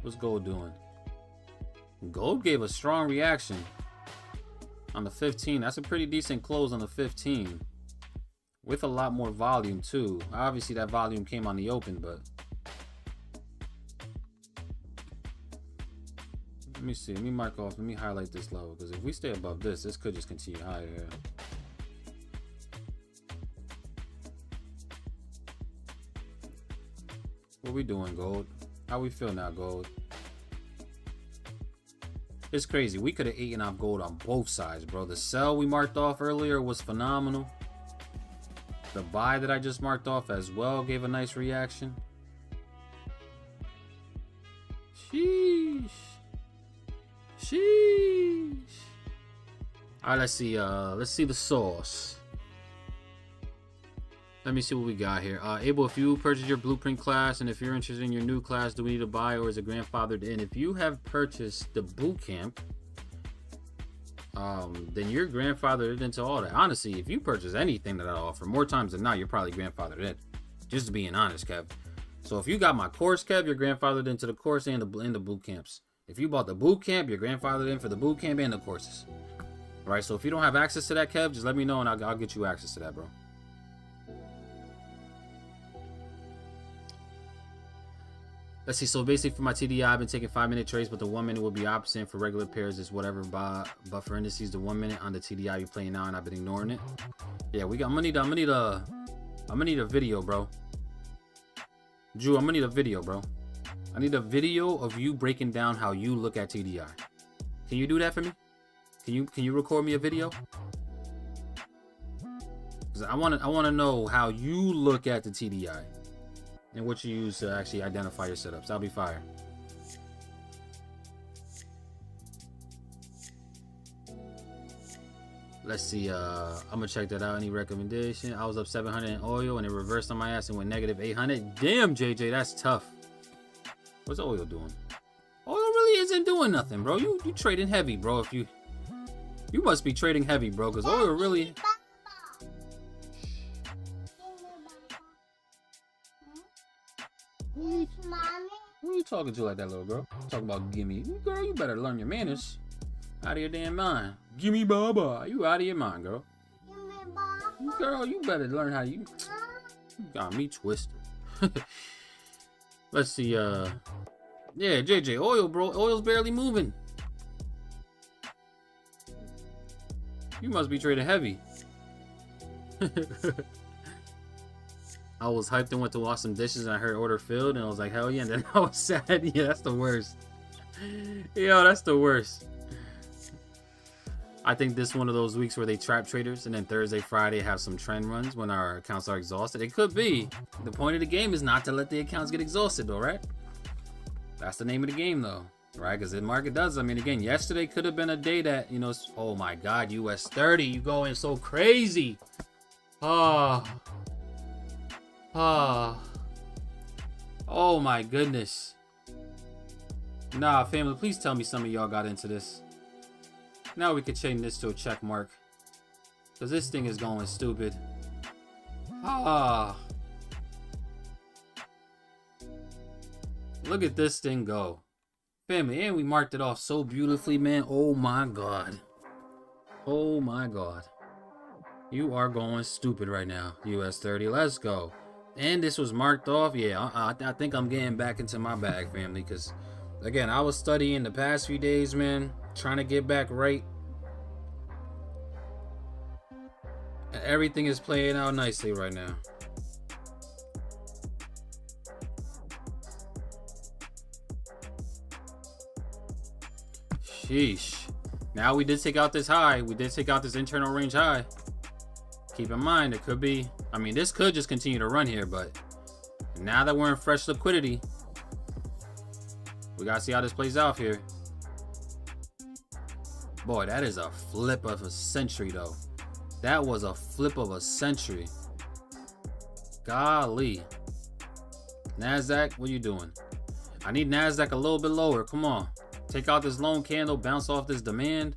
What's gold doing? Gold gave a strong reaction on the 15. That's a pretty decent close on the 15. With a lot more volume, too. Obviously, that volume came on the open, but... Let me see. Let me mark off. Let me highlight this level. Because if we stay above this, this could just continue higher here. What we doing, gold? How we feel now, gold? It's crazy. We could have eaten off gold on both sides, bro. The sell we marked off earlier was phenomenal. The buy that I just marked off as well gave a nice reaction. Sheesh. Sheesh. All right, let's see. Let's see the sauce. Let me see what we got here. Abel, if you purchase your blueprint class and if you're interested in your new class, do we need to buy or is it grandfathered in? If you have purchased the boot camp, then you're grandfathered into all that. Honestly, if you purchase anything that I offer, more times than not, you're probably grandfathered in. Just being honest, Kev. So if you got my course, Kev, you're grandfathered into the course and the boot camps. If you bought the boot camp, you're grandfathered in for the boot camp and the courses. All right, so if you don't have access to that, Kev, just let me know and I'll get you access to that, bro. Let's see. So basically for my TDI, I've been taking 5-minute trades, but the 1 minute will be opposite. For regular pairs, it's whatever. But for indices, the 1 minute on the TDI you're playing now, and I've been ignoring it. Yeah, we got. I'm gonna need a video, bro. Drew, I'm gonna need a video, bro. I need a video of you breaking down how you look at TDI. Can you do that for me? Can you record me a video? Cause I wanna know how you look at the TDI. And what you use to actually identify your setups. That'll be fire. Let's see. I'm gonna check that out. Any recommendation? I was up 700 in oil and it reversed on my ass and went negative 800. Damn, JJ, that's tough. What's oil doing? Oil really isn't doing nothing, bro. You trading heavy, bro. If you must be trading heavy, bro, because oil really. Who are you talking to like that, little girl? Talking about gimme. Girl, you better learn your manners. Out of your damn mind. Gimme baba. You out of your mind, girl. Girl, you better learn how you got me twisted. Let's see, yeah, JJ, oil, bro. Oil's barely moving. You must be trading heavy. I was hyped and went to wash some dishes and I heard order filled and I was like, hell yeah. And then I was sad. Yeah, that's the worst. Yo, that's the worst. I think this is one of those weeks where they trap traders and then Thursday, Friday have some trend runs when our accounts are exhausted. It could be. The point of the game is not to let the accounts get exhausted though, right? That's the name of the game though, right? Because the market does. I mean, again, yesterday could have been a day that, you know, oh my God, US 30, you going so crazy. Oh my goodness. Nah, family, please tell me some of y'all got into this. Now we could change this to a check mark. Because this thing is going stupid. Look at this thing go. Family, and we marked it off so beautifully, man. Oh my God. Oh my God. You are going stupid right now, US 30. Let's go. And this was marked off. Yeah, I think I'm getting back into my bag, family. Because, again, I was studying the past few days, man. Trying to get back right. And everything is playing out nicely right now. Sheesh. Now we did take out this high. We did take out this internal range high. Keep in mind, it could be, I mean, this could just continue to run here, but now that we're in fresh liquidity, we gotta see how this plays out here. Boy, that is a flip of a century, though. That was a flip of a century. Golly. NASDAQ, what are you doing? I need NASDAQ a little bit lower. Come on. Take out this lone candle, bounce off this demand.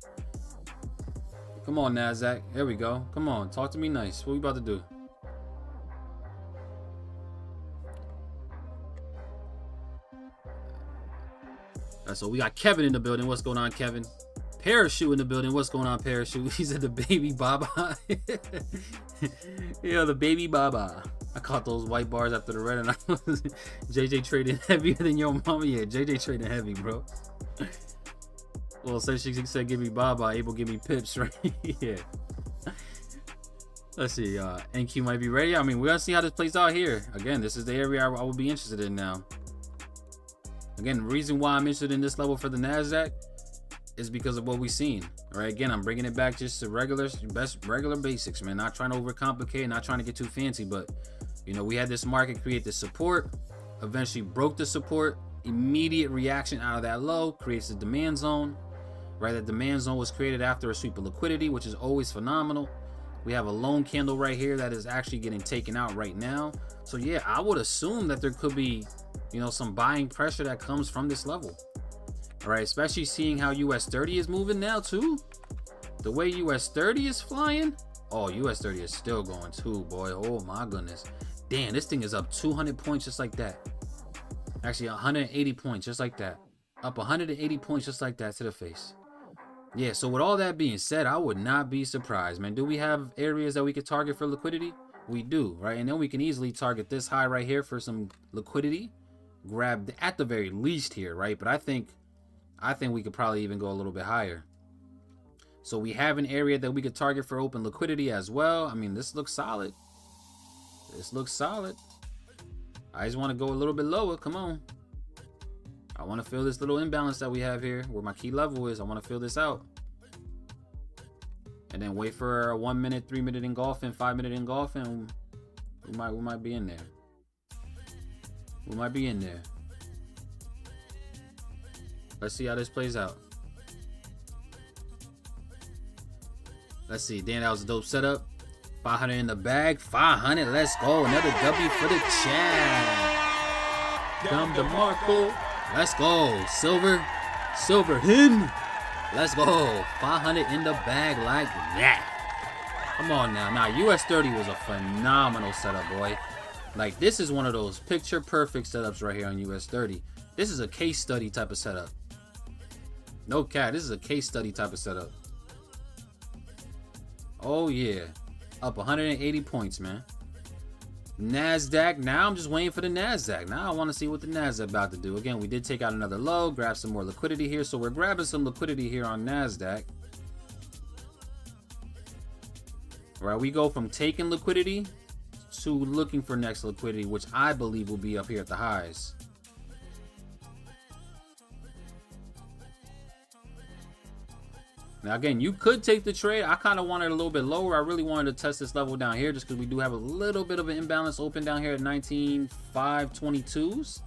Come on, NASDAQ. There we go. Come on, talk to me nice. What we about to do? So we got Kevin in the building. What's going on, Kevin? Parachute in the building. What's going on, Parachute? He's at the baby Baba. Yeah, the baby Baba. I caught those white bars after the red, and I was JJ trading heavier than your mama. Yeah, JJ trading heavy, bro. Well, since she said give me Baba, Abel give me pips, right? Yeah. Let's see. NQ might be ready. I mean, we're gonna see how this plays out here. Again, this is the area I would be interested in now. Again, the reason why I'm interested in this level for the NASDAQ is because of what we've seen. All right, again, I'm bringing it back just to regular basics, man. Not trying to overcomplicate, not trying to get too fancy, but you know, we had this market create the support, eventually broke the support, immediate reaction out of that low, creates the demand zone, right? That demand zone was created after a sweep of liquidity, which is always phenomenal. We have a lone candle right here that is actually getting taken out right now. So yeah, I would assume that there could be, you know, some buying pressure that comes from this level. All right, especially seeing how US 30 is moving now too. The way US 30 is flying. Oh, US 30 is still going too, boy. Oh my goodness. Damn, this thing is up 200 points just like that. Actually, 180 points just like that. Up 180 points just like that to the face. Yeah, so with all that being said, I would not be surprised, man. Do we have areas that we could target for liquidity? We do, right? And then we can easily target this high right here for some liquidity. Grab at the very least here, right? But I think we could probably even go a little bit higher. So we have an area that we could target for open liquidity as well. I mean, this looks solid. This looks solid. I just want to go a little bit lower. Come on. I want to feel this little imbalance that we have here where my key level is. I want to feel this out. And then wait for a 1 minute, 3 minute engulfing, 5 minute engulfing. We might be in there. We might be in there. Let's see how this plays out. Let's see. Damn, that was a dope setup. 500 in the bag. 500. Let's go. Another W for the chat. Dumb DeMarco. Let's go. Silver hidden. Let's go. 500 in the bag like that. Come on now. Now, US 30 was a phenomenal setup, boy. Like, this is one of those picture perfect setups right here on US 30. This is a case study type of setup. No cat. This is a case study type of setup. Oh, yeah. Up 180 points, man. NASDAQ. Now I'm just waiting for the NASDAQ. Now I want to see what the NASDAQ about to do. Again, we did take out another low. Grab some more liquidity here. So we're grabbing some liquidity here on NASDAQ. Right, we go from taking liquidity to looking for next liquidity, which I believe will be up here at the highs. Now, again, you could take the trade. I kind of wanted a little bit lower. I really wanted to test this level down here just because we do have a little bit of an imbalance open down here at 19,522s.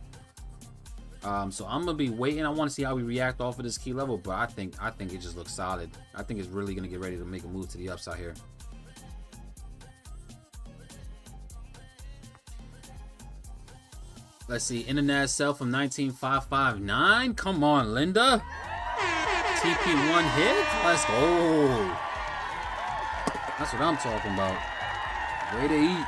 So I'm going to be waiting. I want to see how we react off of this key level, but I think it just looks solid. I think it's really going to get ready to make a move to the upside here. Let's see. Internet sell from 19,559. Come on, Linda. TP1 hit? Let's go. That's what I'm talking about. Way to eat.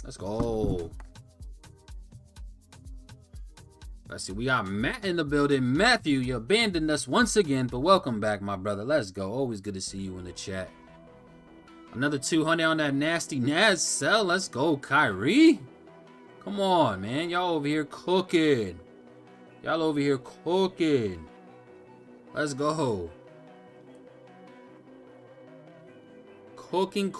Let's go. Let's see, we got Matt in the building. Matthew, you abandoned us once again, but welcome back, my brother. Let's go. Always good to see you in the chat. Another 200 on that nasty Nas sell. Let's go, Kyrie. Come on, man. Y'all over here cooking. Y'all over here cooking. Let's go. Cooking.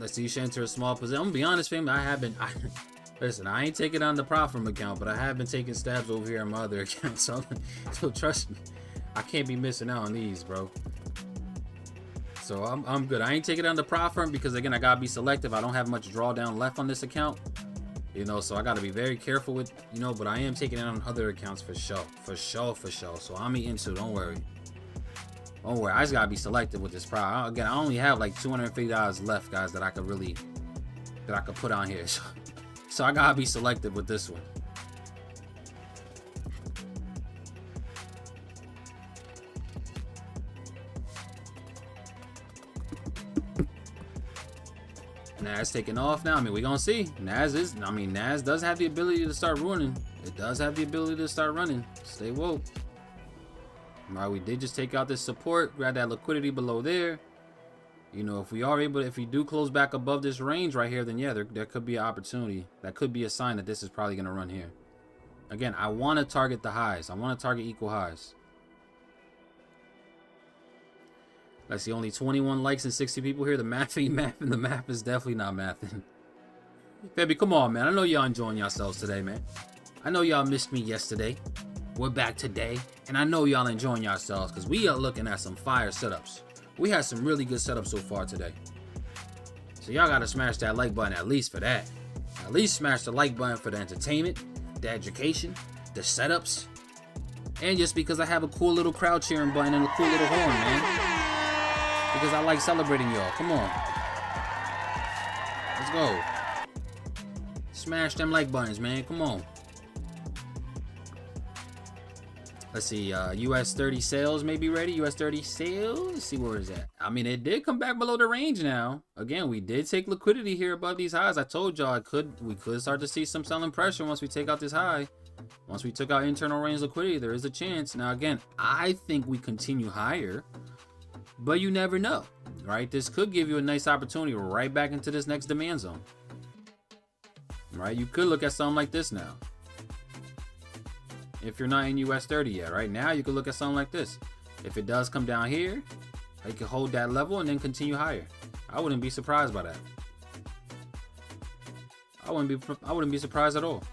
Let's see, you should enter a small position. I'm gonna be honest, fam. Listen, I ain't taking on the Profit account, but I have been taking stabs over here on my other account. So trust me, I can't be missing out on these, bro. So I'm good. I ain't taking on the Profit because again, I gotta be selective. I don't have much drawdown left on this account, you know. So I gotta be very careful with, you know. But I am taking it on other accounts for sure. So I'm eating too. Don't worry. Don't worry, I just gotta be selective with this price. Again, I only have like $250 left, guys, that I could put on here. So I gotta be selective with this one. Nas taking off now. I mean, we gonna see. Nas does have the ability to start running. It does have the ability to start running. Stay woke. Alright, we did just take out this support, grab that liquidity below there. You know, if we do close back above this range right here, then yeah, there could be an opportunity. That could be a sign that this is probably gonna run here. Again, I want to target the highs. I want to target equal highs. Let's see, only 21 likes and 60 people here. The math ain't mathing. The math is definitely not mathing. Baby, come on, man. I know y'all enjoying yourselves today, man. I know y'all missed me yesterday. We're back today. And I know y'all enjoying yourselves because we are looking at some fire setups. We had some really good setups so far today. So y'all got to smash that like button at least for that. At least smash the like button for the entertainment, the education, the setups. And just because I have a cool little crowd cheering button and a cool little horn, man. Because I like celebrating y'all. Come on. Let's go. Smash them like buttons, man. Come on. Let's see. US 30 sales may be ready. US 30 sales. Let's see where it's at. I mean, it did come back below the range now. Again, we did take liquidity here above these highs. I told y'all we could start to see some selling pressure once we take out this high. Once we took out internal range liquidity, there is a chance. Now, again, I think we continue higher. But you never know, right? This could give you a nice opportunity right back into this next demand zone. Right? You could look at something like this now. If you're not in US 30 yet, right? Now you could look at something like this. If it does come down here, you can hold that level and then continue higher. I wouldn't be surprised by that. I wouldn't be surprised at all.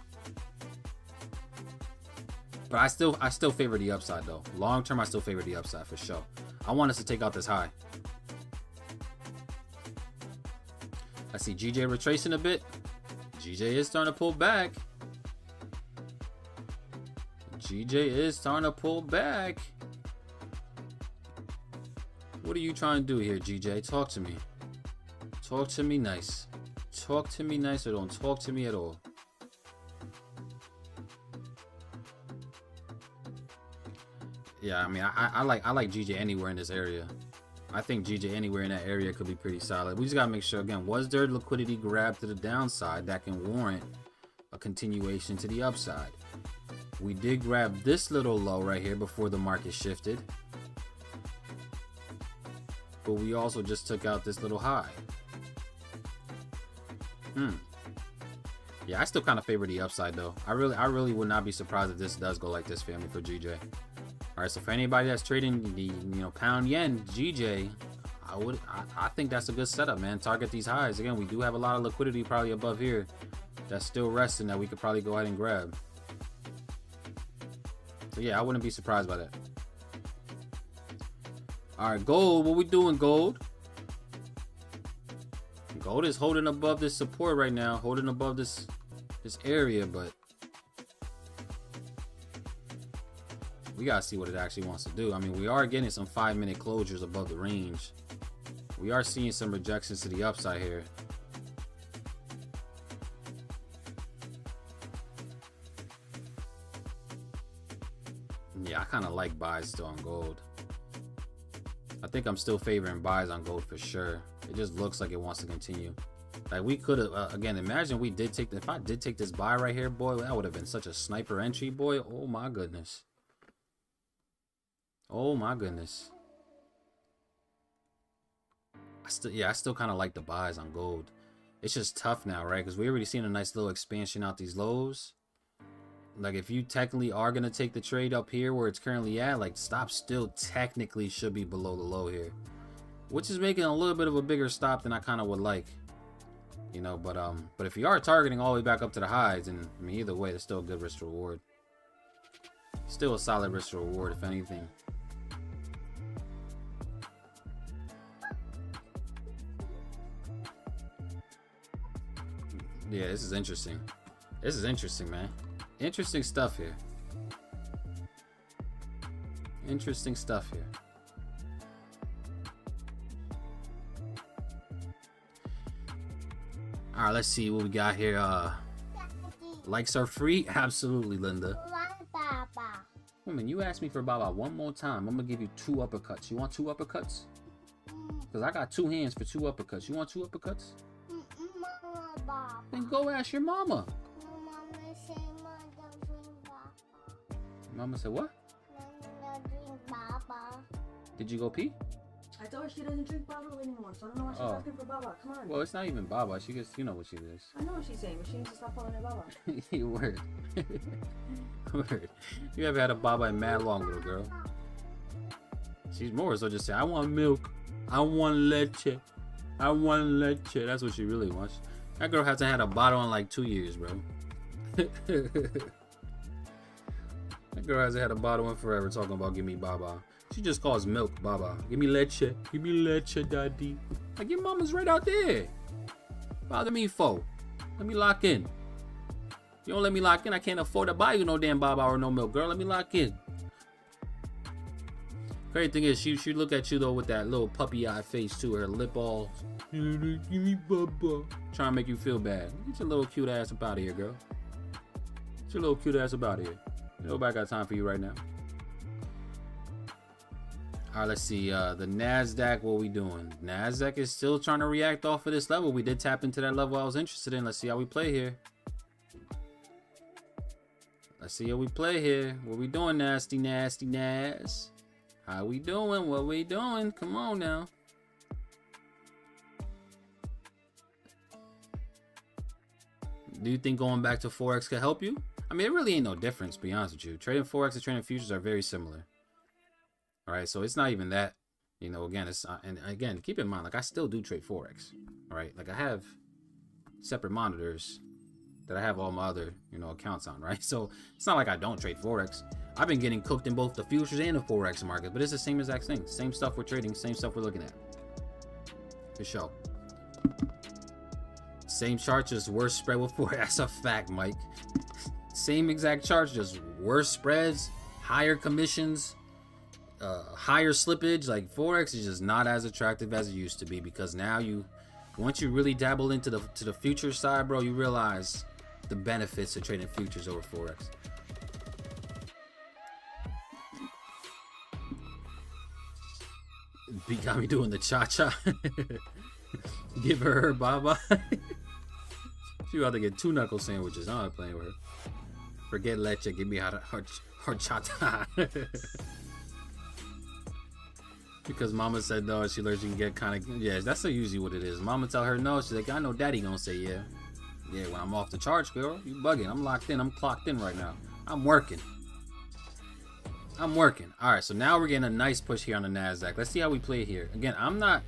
But I still favor the upside though. Long term, I still favor the upside for sure. I want us to take out this high. I see GJ retracing a bit. GJ is starting to pull back. GJ is starting to pull back. What are you trying to do here, GJ? Talk to me. Talk to me nice. Talk to me nice or don't talk to me at all. Yeah, I mean, I like GJ anywhere in this area. I think GJ anywhere in that area could be pretty solid. We just gotta make sure, again, was there liquidity grab to the downside that can warrant a continuation to the upside? We did grab this little low right here before the market shifted. But we also just took out this little high. Yeah, I still kind of favor the upside though. I really would not be surprised if this does go like this, family, for GJ. All right, so for anybody that's trading the pound yen GJ, I think that's a good setup, man. Target these highs. Again, we do have a lot of liquidity probably above here that's still resting that we could probably go ahead and grab. So yeah, I wouldn't be surprised by that. All right, gold. What we doing, gold? Gold is holding above this support right now, holding above this area, but we gotta see what it actually wants to do. I mean, we are getting some 5-minute closures above the range. We are seeing some rejections to the upside here. Yeah, I kind of like buys still on gold. I think I'm still favoring buys on gold for sure. It just looks like it wants to continue. Like we could have, again, imagine we did take if I did take this buy right here, boy, that would have been such a sniper entry, boy. Oh my goodness. Oh my goodness. I still kind of like the buys on gold. It's just tough now, right? Because we already seen a nice little expansion out these lows. Like if you technically are gonna take the trade up here where it's currently at, like stop still technically should be below the low here, which is making a little bit of a bigger stop than I kind of would like, but if you are targeting all the way back up to the highs, and I mean either way, it's still a good risk to reward. Still a solid risk to reward, if anything. Yeah, this is interesting. This is interesting, man. Interesting stuff here. Interesting stuff here. All right, let's see what we got here. Likes are free? Absolutely, Linda. Woman, you asked me for Baba one more time. I'm gonna give you 2 uppercuts. You want 2 uppercuts? Because I got 2 hands for 2 uppercuts. You want 2 uppercuts? Then go ask your mama. Mama said what? Did you go pee? I told her she doesn't drink Baba anymore, so I don't know why she's asking for Baba. Come on. Well, it's not even Baba. She gets, you know what she is. I know what she's saying, but she needs to stop calling her Baba. Word. Word. You ever had a Baba in mad long, little girl? She's more so just say, I want milk. I want leche. I want leche. That's what she really wants. That girl hasn't had a bottle in like 2 years, bro. That girl hasn't had a bottle in forever talking about give me Baba. She just calls milk Baba. Give me leche. Give me leche, daddy. Like your mama's right out there. Bother me for. Let me lock in. You don't let me lock in, I can't afford to buy you no damn Baba or no milk, girl. Let me lock in. Great thing is, she look at you though with that little puppy eye face too, her lip all. Give me Baba. Trying to make you feel bad. Get your little cute ass up out of here, girl. Get your little cute ass up out of here. Nobody got time for you right now. All right, let's see. The NASDAQ, what we doing? NASDAQ is still trying to react off of this level. We did tap into that level I was interested in. Let's see how we play here. Let's see how we play here. What we doing, nasty, nasty, Nas? How we doing? What we doing? Come on now. Do you think going back to Forex could help you? I mean, it really ain't no difference, to be honest with you. Trading Forex and trading futures are very similar. All right, so it's not even that, you know, again, it's, and again, keep in mind, like I still do trade Forex, all right? Like I have separate monitors that I have all my other, you know, accounts on, right? So it's not like I don't trade Forex. I've been getting cooked in both the futures and the Forex market, but it's the same exact thing. Same stuff we're trading, same stuff we're looking at. For sure. Same chart, just worse spread with Forex. That's a fact, Mike. Same exact charts, just worse spreads, higher commissions, higher slippage. Like Forex is just not as attractive as it used to be, because now once you really dabble into the future side, bro, you realize the benefits of trading futures over Forex. B got me doing the cha-cha. Give her Baba. She about to get 2 knuckle sandwiches. I'm not playing with her. Forget leche. Give me her cha-cha. Because mama said no, she learns she can get kind of, yeah, that's usually what it is. Mama tell her no, she's like, I know daddy gonna say yeah. Yeah, when I'm off the charge, girl, you bugging. I'm locked in, I'm clocked in right now. I'm working. Alright, so now we're getting a nice push here on the NASDAQ. Let's see how we play here. Again, I'm not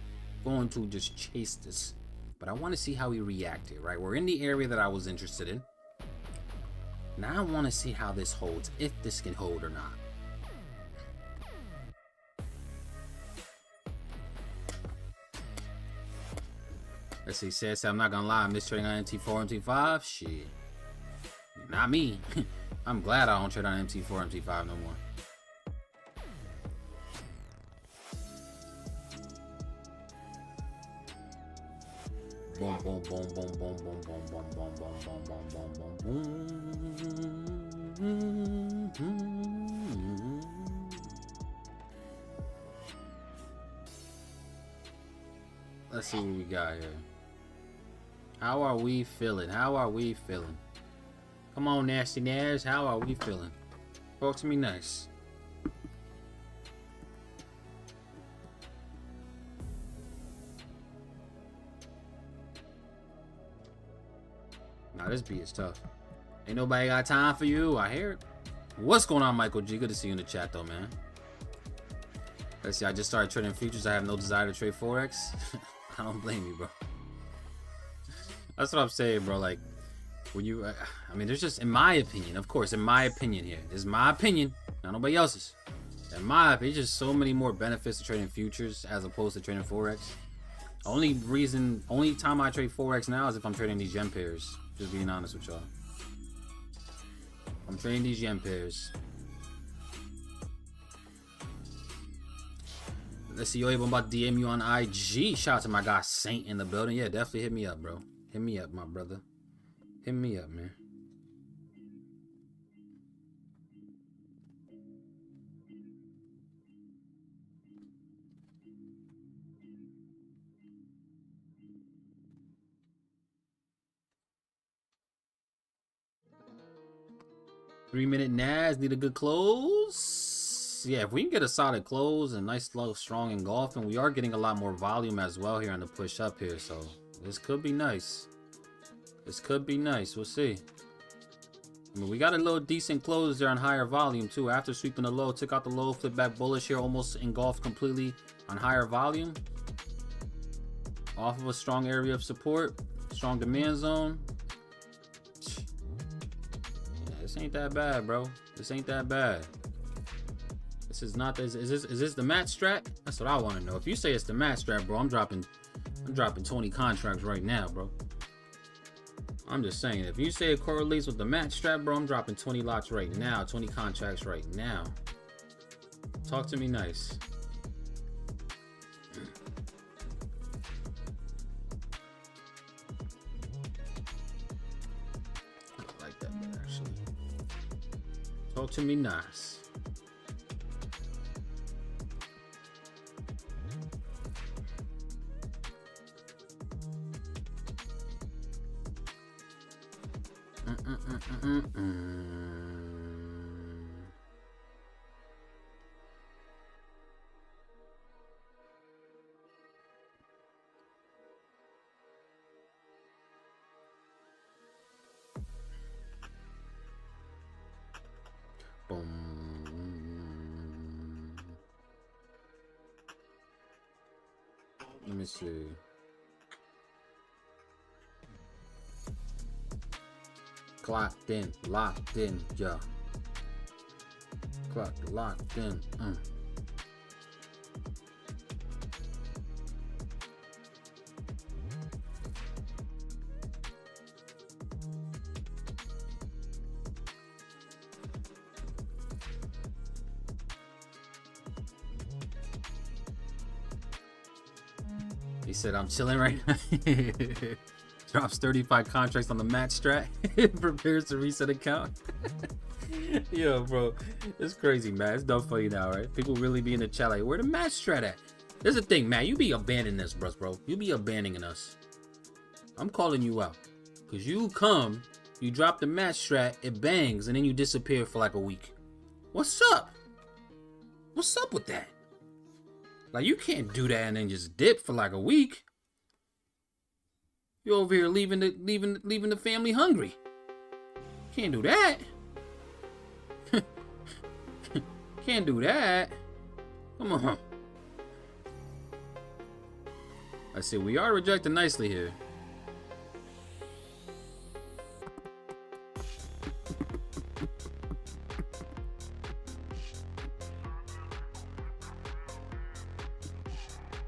going to just chase this, but I want to see how we react here, right? We're in the area that I was interested in. Now I want to see how this holds, if this can hold or not. Let's see, says I'm not gonna lie, I'm just trading on MT4, MT5. Shit. Not me. I'm glad I don't trade on MT4, MT5 no more. Boom, boom, boom, boom, boom, boom, boom, boom, boom, boom, boom, boom, boom, boom. Let's see what we got here. How are we feeling? How are we feeling? Come on, Nasty Nash. How are we feeling? Talk to me nice. Nah, this beat is tough. Ain't nobody got time for you. I hear it. What's going on, Michael G? Good to see you in the chat, though, man. Let's see. I just started trading futures. I have no desire to trade Forex. I don't blame you, bro. That's what I'm saying, bro. Like, when you, I mean, there's just, in my opinion, of course, in my opinion here, this is my opinion, not nobody else's. In my opinion, there's just so many more benefits to trading futures as opposed to only time I trade Forex now is if I'm trading these gem pairs. Just being honest with y'all. I'm trading these gem pairs. Let's see, yo, Abel, I'm about to DM you on IG. Shout out to my guy Saint in the building. Yeah, definitely hit me up, bro. Hit me up, my brother. Hit me up, man. Three-minute NAS need a good close. Yeah, if we can get a solid close and nice, slow, strong engulfing, we are getting a lot more volume as well here on the push up here. So this could be nice. This could be nice. We'll see. I mean, we got a little decent close there on higher volume too. After sweeping the low, took out the low, flip back bullish here, almost engulfed completely on higher volume. Off of a strong area of support, strong demand zone. Yeah, this ain't that bad, bro. This ain't that bad. This is not this. Is this the match strat? That's what I want to know. If you say it's the match strat, bro, I'm dropping 20 contracts right now, bro. I'm just saying, if you say it correlates with the match strat, bro, I'm dropping 20 lots right now, 20 contracts right now. Talk to me nice. I like that better, actually. Talk to me nice. Boom. Let me see. Clocked in, locked in, yeah. Clocked, locked in. He said, I'm chilling right now. Drops 35 contracts on the match strat. Prepares to reset account. Yo, bro. It's crazy, man. It's dumb for you now, right? People really be in the chat like, where the match strat at? There's the thing, man. You be abandoning us, bro. You be abandoning us. I'm calling you out. Because you come, you drop the match strat, it bangs, and then you disappear for like a week. What's up? What's up with that? Like, you can't do that and then just dip for like a week. You're over here leaving the family hungry. Can't do that. Can't do that. Come on. I see we are rejected nicely here.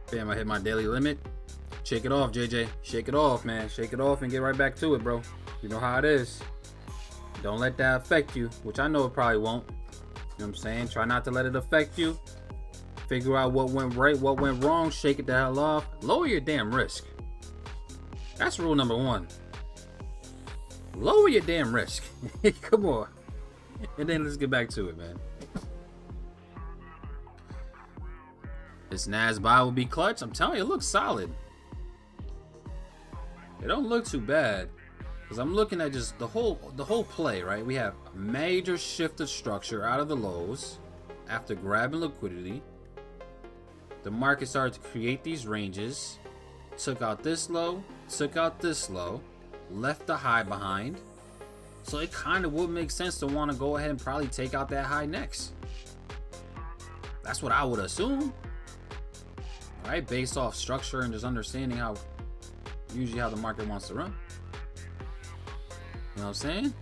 Bam, I hit my daily limit. Shake it off, JJ. Shake it off, man. Shake it off and get right back to it, bro. You know how it is. Don't let that affect you, which I know it probably won't. You know what I'm saying? Try not to let it affect you. Figure out what went right, what went wrong. Shake it the hell off. Lower your damn risk. That's rule number one. Lower your damn risk. Come on. And then let's get back to it, man. This NAS buy will be clutch. I'm telling you, it looks solid. It don't look too bad, because I'm looking at just the whole play, right? We have a major shift of structure out of the lows after grabbing liquidity. The market started to create these ranges, took out this low, took out this low, left the high behind. So it kind of would make sense to want to go ahead and probably take out that high next. That's what I would assume, right? Based off structure and just understanding how usually how the market wants to run. You know what I'm saying?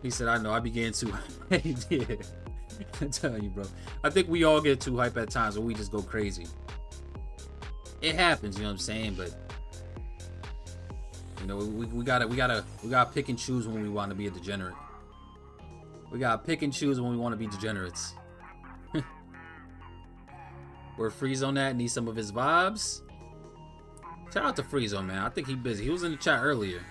He said, I know, I be getting too hype. Yeah. I'm telling you, bro. I think we all get too hype at times where we just go crazy. It happens, you know what I'm saying? But you know, we gotta pick and choose when we want to be a degenerate. We gotta pick and choose when we want to be degenerates. We're freeze on that, need some of his vibes. Shout out to Friezo, man. I think he busy. He was in the chat earlier.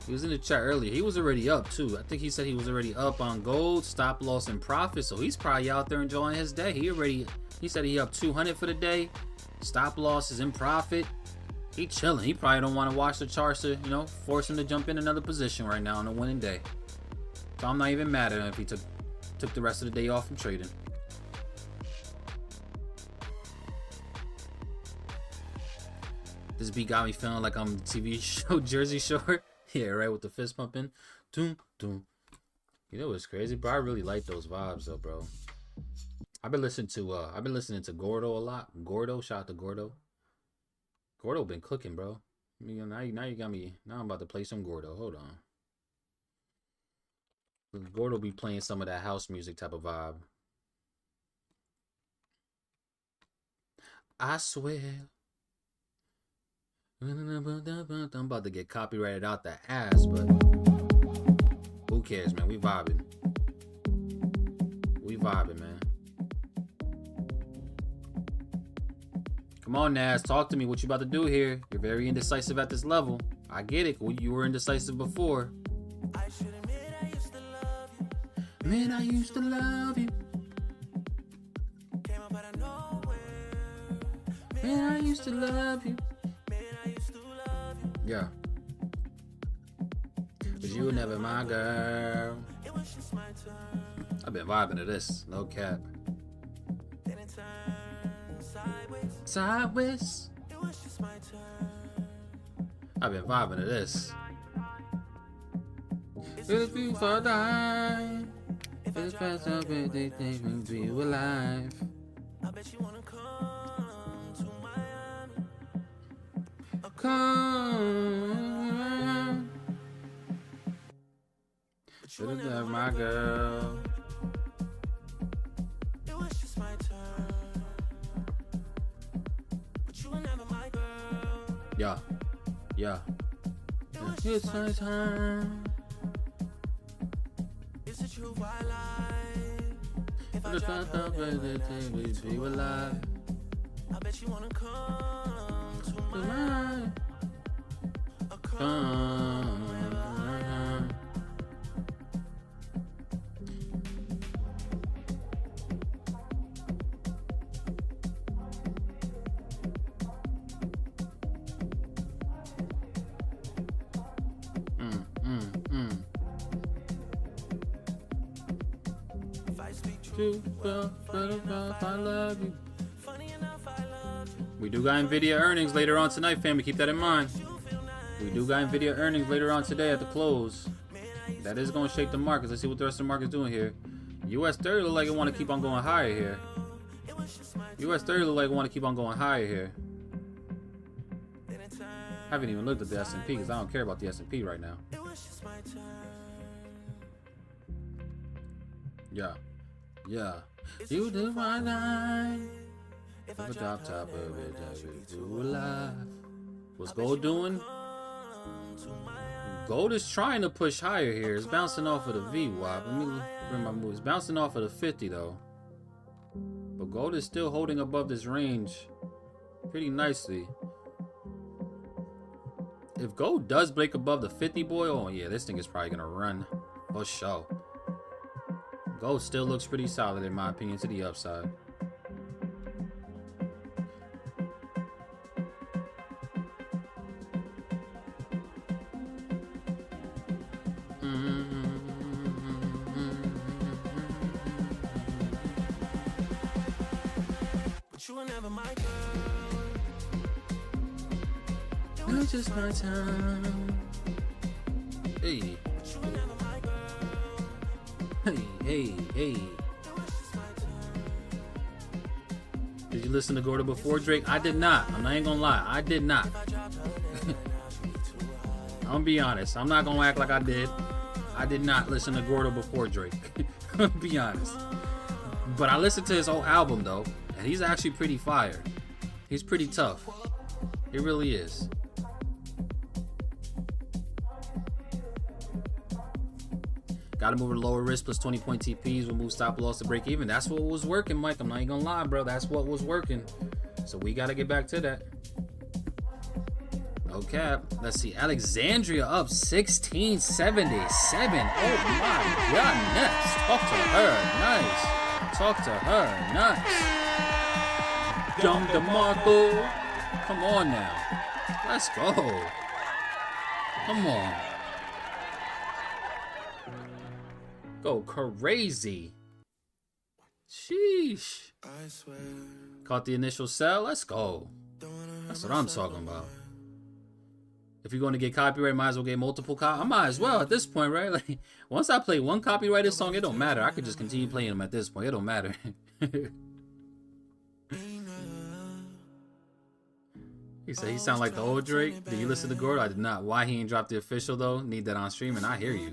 He was in the chat earlier. He was already up too. I think he said he was already up on gold, stop loss, and profit. So he's probably out there enjoying his day. He said he up 200 for the day. Stop loss is in profit. He chilling. He probably don't want to watch the charts to, you know, force him to jump in another position right now on a winning day. So I'm not even mad at him if he took the rest of the day off from trading. This beat got me feeling like I'm TV show Jersey Shore. Yeah, right, with the fist pumping. Doom, doom. You know what's crazy, bro? I really like those vibes though, bro. I've been listening to Gordo a lot. Gordo, shout out to Gordo. Gordo been cooking, bro. I mean, now you got me. Now I'm about to play some Gordo. Hold on. Gordo be playing some of that house music type of vibe. I swear. I'm about to get copyrighted out the ass, but who cares, man? We vibing. We vibing, man. Come on, Nas, talk to me. What you about to do here? You're very indecisive at this level. I get it. You were indecisive before. I should admit I used to love you. Man, I used to love you. Came up out of nowhere. Man, I used to love you. Yeah. But you were never my girl. I've been vibing to this. No cap. Sideways. I've been vibing to this. If you fall die, if it's past up, they think we'll be alive. I bet you wanna come to Miami. Come. Should've left my girl. It was just my turn. But you were never my girl. Yeah. Yeah. It's my turn. It's the truth I lie. If I try to we'd be alive. I bet you wanna come to mine. Come. I love you. We do got Nvidia earnings later on tonight, family. Keep that in mind. We do got Nvidia earnings later on today at the close. That is going to shake the markets. Let's see what the rest of the market's doing here. US 30 look like it want to keep on going higher here. US 30 look like it want to keep on going higher here. Haven't even looked at the S&P because I don't care about the S&P right now. Yeah. Yeah. You do my life. If I drop top of it, I will do alive. What's gold doing? Gold is trying to push higher here. It's bouncing off of the VWAP. Let me bring my moves. Bouncing off of the 50 though. But gold is still holding above this range pretty nicely. If gold does break above the 50, boy, oh yeah, this thing is probably gonna run for sure. Gold still looks pretty solid in my opinion to the upside. But you were never my girl. It was just my time. Hey. Hey. Did you listen to Gordo before Drake? I did not. I'm not even gonna lie. I did not. I'm gonna be honest. I'm not gonna act like I did. I did not listen to Gordo before Drake. I'm gonna be honest. But I listened to his whole album though, and he's actually pretty fire. He's pretty tough. He really is. Gotta move to lower risk plus 20 point TPs. We'll move stop loss to break even. That's what was working, Mike. I'm not even gonna lie, bro. That's what was working. So we gotta get back to that. No cap. Let's see. Alexandria up 1677. Oh my goodness. Talk to her. Nice. Talk to her. Nice. Young DeMarco. Come on now. Let's go. Come on. Go crazy. Sheesh. Caught the initial sell. Let's go. That's what I'm talking about. If you're going to get copyright, might as well get multiple I might as well at this point, right? Like, once I play one copyrighted song, it don't matter. I could just continue playing them at this point. It don't matter. He said he sound like the old Drake. Did you listen to Gordon? I did not. Why he ain't dropped the official though? Need that on streaming. I hear you.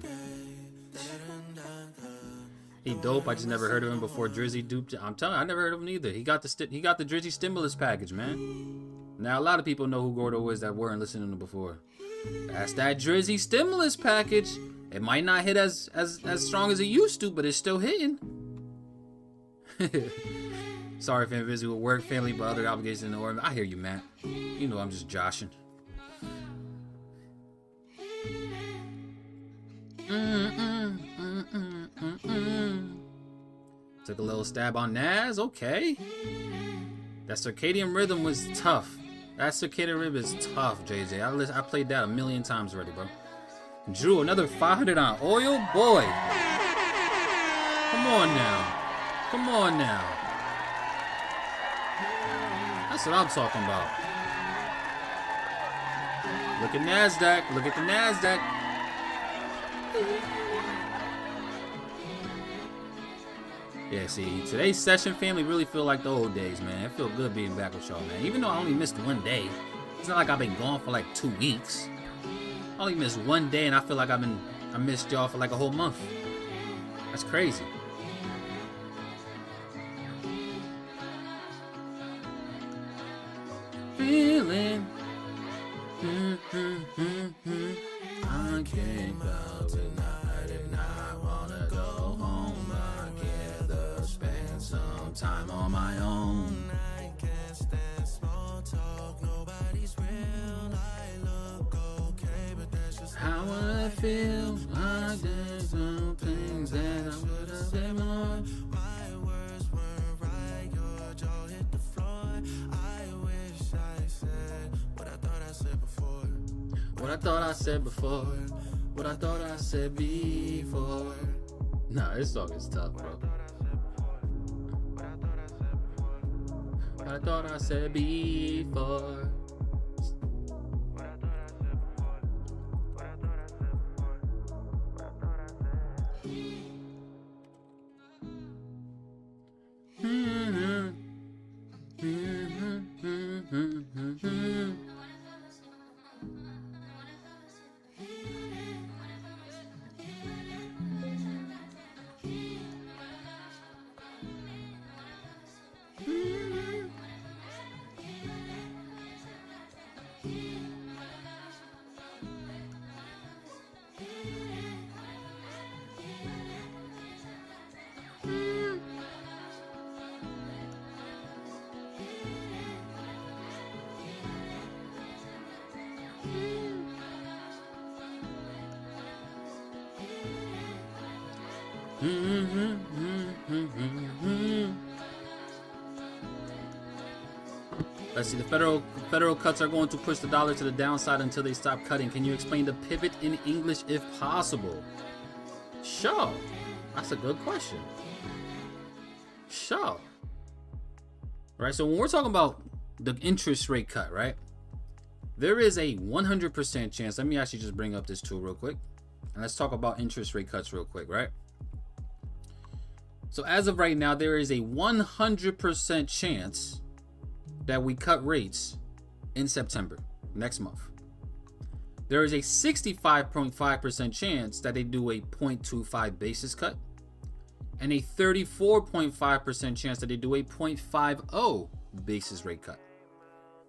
He dope. I just never heard of him before Drizzy duped. I'm telling you, I never heard of him either. He got the Drizzy stimulus package, man. Now a lot of people know who Gordo is that weren't listening to him before. That's that Drizzy stimulus package. It might not hit as strong as it used to, but it's still hitting. Sorry if I'm busy with work, family, but other obligations in the order. I hear you, man. You know I'm just joshing. Took a little stab on Naz. Okay. That circadian rhythm was tough. That circadian rhythm is tough, JJ. I played that a million times already, bro. Drew, another 500 on oil? Boy. Come on now. Come on now. That's what I'm talking about. Look at NASDAQ. Look at the NASDAQ. Yeah, see, today's session, family, really feel like the old days, man. It feel good being back with y'all, man. Even though I only missed one day. It's not like I've been gone for like 2 weeks. I only missed one day, and I feel like I missed y'all for like a whole month. That's crazy. Feeling. I can't go tonight and I wanna go home. I can't spend some time on my own. I can't stand small talk. Nobody's real. I look okay, but that's just how I feel. I did some things that I would have said more. My words weren't right. Your jaw hit the floor. I wish I said what I thought I said before. What I thought I said before. What I thought I said before. Nah, this song is tough, bro. What I thought I said before. Let's see, the federal cuts are going to push the dollar to the downside until they stop cutting. Can you explain the pivot in English if possible? Sure. That's a good question. Sure. Right, so when we're talking about the interest rate cut, right? There is a 100% chance. Let me actually just bring up this tool real quick. And let's talk about interest rate cuts real quick, right? So as of right now, there is a 100% chance that we cut rates in September, next month. There is a 65.5% chance that they do a 0.25 basis cut, and a 34.5% chance that they do a 0.50 basis rate cut.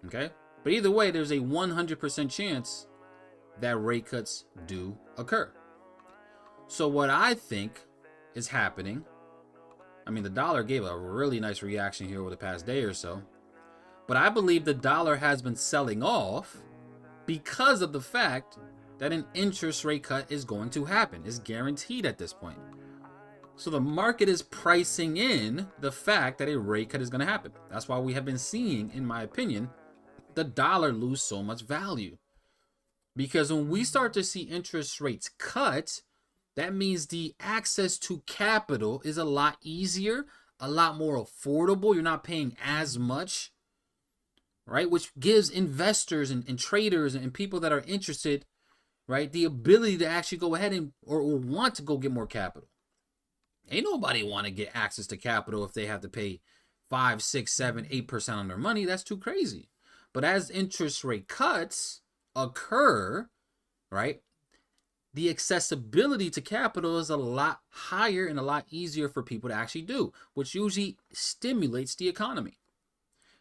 Okay? But either way, there's a 100% chance that rate cuts do occur. So what I think is happening, I mean, the dollar gave a really nice reaction here over the past day or so, but I believe the dollar has been selling off because of the fact that an interest rate cut is going to happen. It's guaranteed at this point. So the market is pricing in the fact that a rate cut is going to happen. That's why we have been seeing, in my opinion, the dollar lose so much value. Because when we start to see interest rates cut, that means the access to capital is a lot easier, a lot more affordable. You're not paying as much, right? Which gives investors and traders and people that are interested, right, the ability to actually go ahead and or want to go get more capital. Ain't nobody want to get access to capital if they have to pay 5, 6, 7, 8% on their money. That's too crazy. But as interest rate cuts occur, right, the accessibility to capital is a lot higher and a lot easier for people to actually do, which usually stimulates the economy.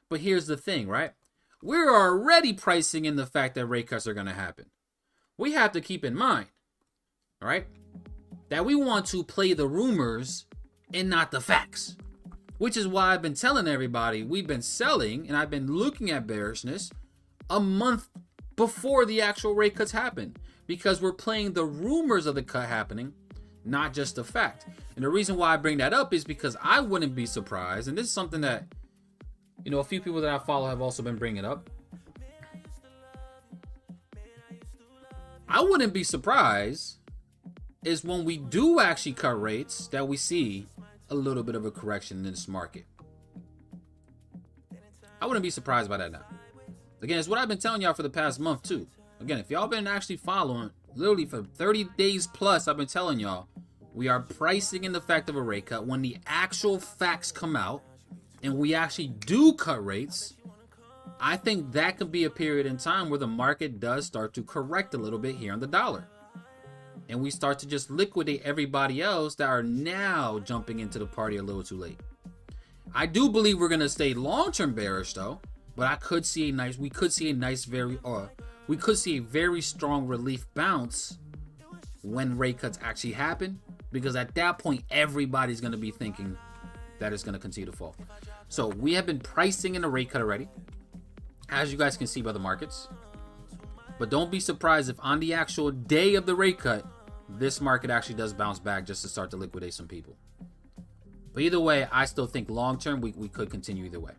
But here's the thing, right? We're already pricing in the fact that rate cuts are going to happen. We have to keep in mind, right, that we want to play the rumors and not the facts. Which is why I've been telling everybody we've been selling and I've been looking at bearishness a month before the actual rate cuts happen. Because we're playing the rumors of the cut happening, not just the fact. And the reason why I bring that up is because I wouldn't be surprised, and this is something that, you know, a few people that I follow have also been bringing up. I wouldn't be surprised is when we do actually cut rates that we see a little bit of a correction in this market. I wouldn't be surprised by that now. Again, it's what I've been telling y'all for the past month too. Again, if y'all been actually following, literally for 30 days plus, I've been telling y'all, we are pricing in the fact of a rate cut. When the actual facts come out and we actually do cut rates, I think that could be a period in time where the market does start to correct a little bit here on the dollar. And we start to just liquidate everybody else that are now jumping into the party a little too late. I do believe we're going to stay long-term bearish though, but we could see a very strong relief bounce when rate cuts actually happen, because at that point everybody's going to be thinking that it's going to continue to fall. So we have been pricing in a rate cut already, as you guys can see by the markets. But don't be surprised if on the actual day of the rate cut, this market actually does bounce back just to start to liquidate some people. But either way, I still think long term we could continue either way.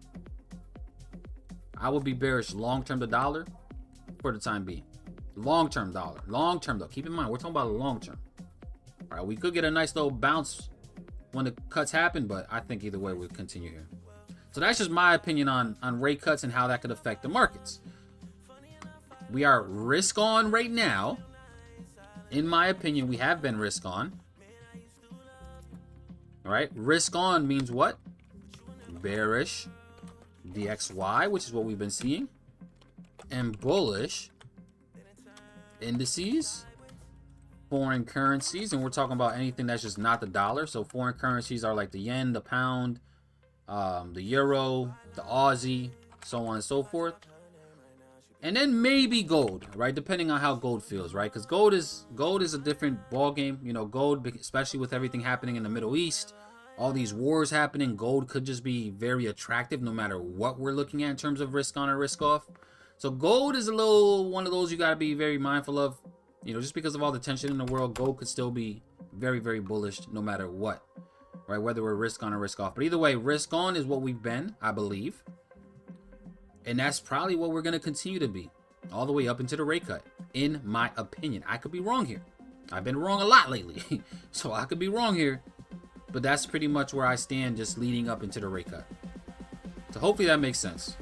I would be bearish long term the dollar for the time being. Long term dollar. Long term though. Keep in mind, we're talking about long term. All right, we could get a nice little bounce when the cuts happen, but I think either way we'll continue here. So that's just my opinion on rate cuts and how that could affect the markets. We are risk on right now. In my opinion, we have been risk on. All right, risk on means what? Bearish DXY, which is what we've been seeing, and bullish indices, foreign currencies, and we're talking about anything that's just not the dollar. So foreign currencies are like the yen, the pound, the euro, the Aussie, so on and so forth. And then maybe gold, right? Depending on how gold feels, right? Because gold is a different ball game. You know, gold, especially with everything happening in the Middle East, all these wars happening, gold could just be very attractive no matter what we're looking at in terms of risk on or risk off. So gold is a little one of those you got to be very mindful of. You know, just because of all the tension in the world, gold could still be very, very bullish no matter what, right? Whether we're risk on or risk off. But either way, risk on is what we've been, I believe. And that's probably what we're going to continue to be all the way up into the rate cut, in my opinion. I could be wrong here. I've been wrong a lot lately, so I could be wrong here. But that's pretty much where I stand just leading up into the rate cut. So hopefully that makes sense.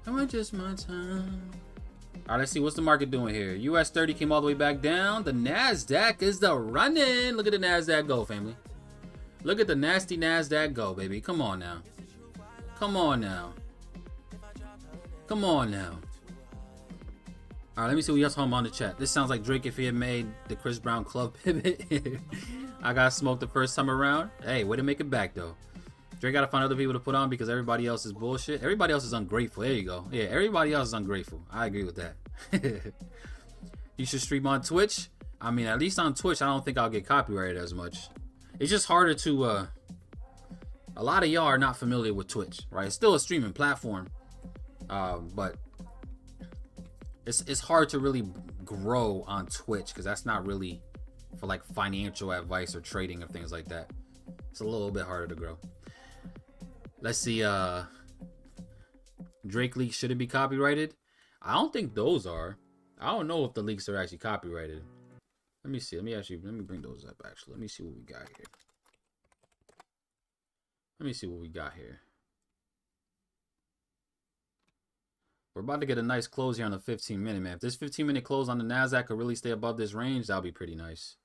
I want just my time. All right, let's see. What's the market doing here? US 30 came all the way back down. The NASDAQ is the running. Look at the NASDAQ go, family. Look at the nasty NASDAQ go, baby. Come on now. Come on now. Come on now. All right, let me see what y'all talking about in the chat. This sounds like Drake if he had made the Chris Brown club pivot. I got smoked the first time around. Hey, way to make it back, though. Drake got to find other people to put on because everybody else is bullshit. Everybody else is ungrateful. There you go. Yeah, everybody else is ungrateful. I agree with that. You should stream on Twitch. I mean, at least on Twitch, I don't think I'll get copyrighted as much. It's just harder to a lot of y'all are not familiar with Twitch, right? It's still a streaming platform, but it's hard to really grow on Twitch because that's not really for like financial advice or trading or things like that. It's a little bit harder to grow. Let's see. Drake leaks, should it be copyrighted? I don't think those are. I don't know if the leaks are actually copyrighted. Let me see. Let me bring those up actually. Let me see what we got here. Let me see what we got here. We're about to get a nice close here on the 15-minute, man. If this 15-minute close on the NASDAQ could really stay above this range, that would be pretty nice.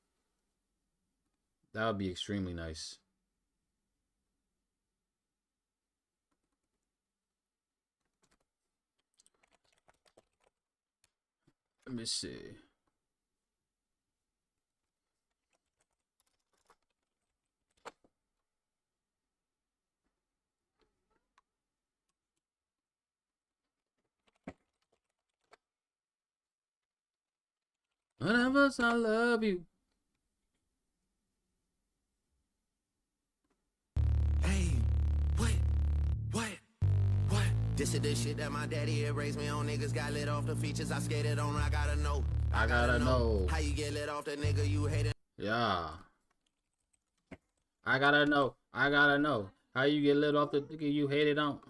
That would be extremely nice. Let me see. One of us, I love you. Hey, what? This is the shit that my daddy had raised me on. Niggas got lit off the features I skated on. I gotta know. I gotta know. How you get lit off the nigga you hated? Yeah. I gotta know. I gotta know. How you get lit off the nigga you hated on.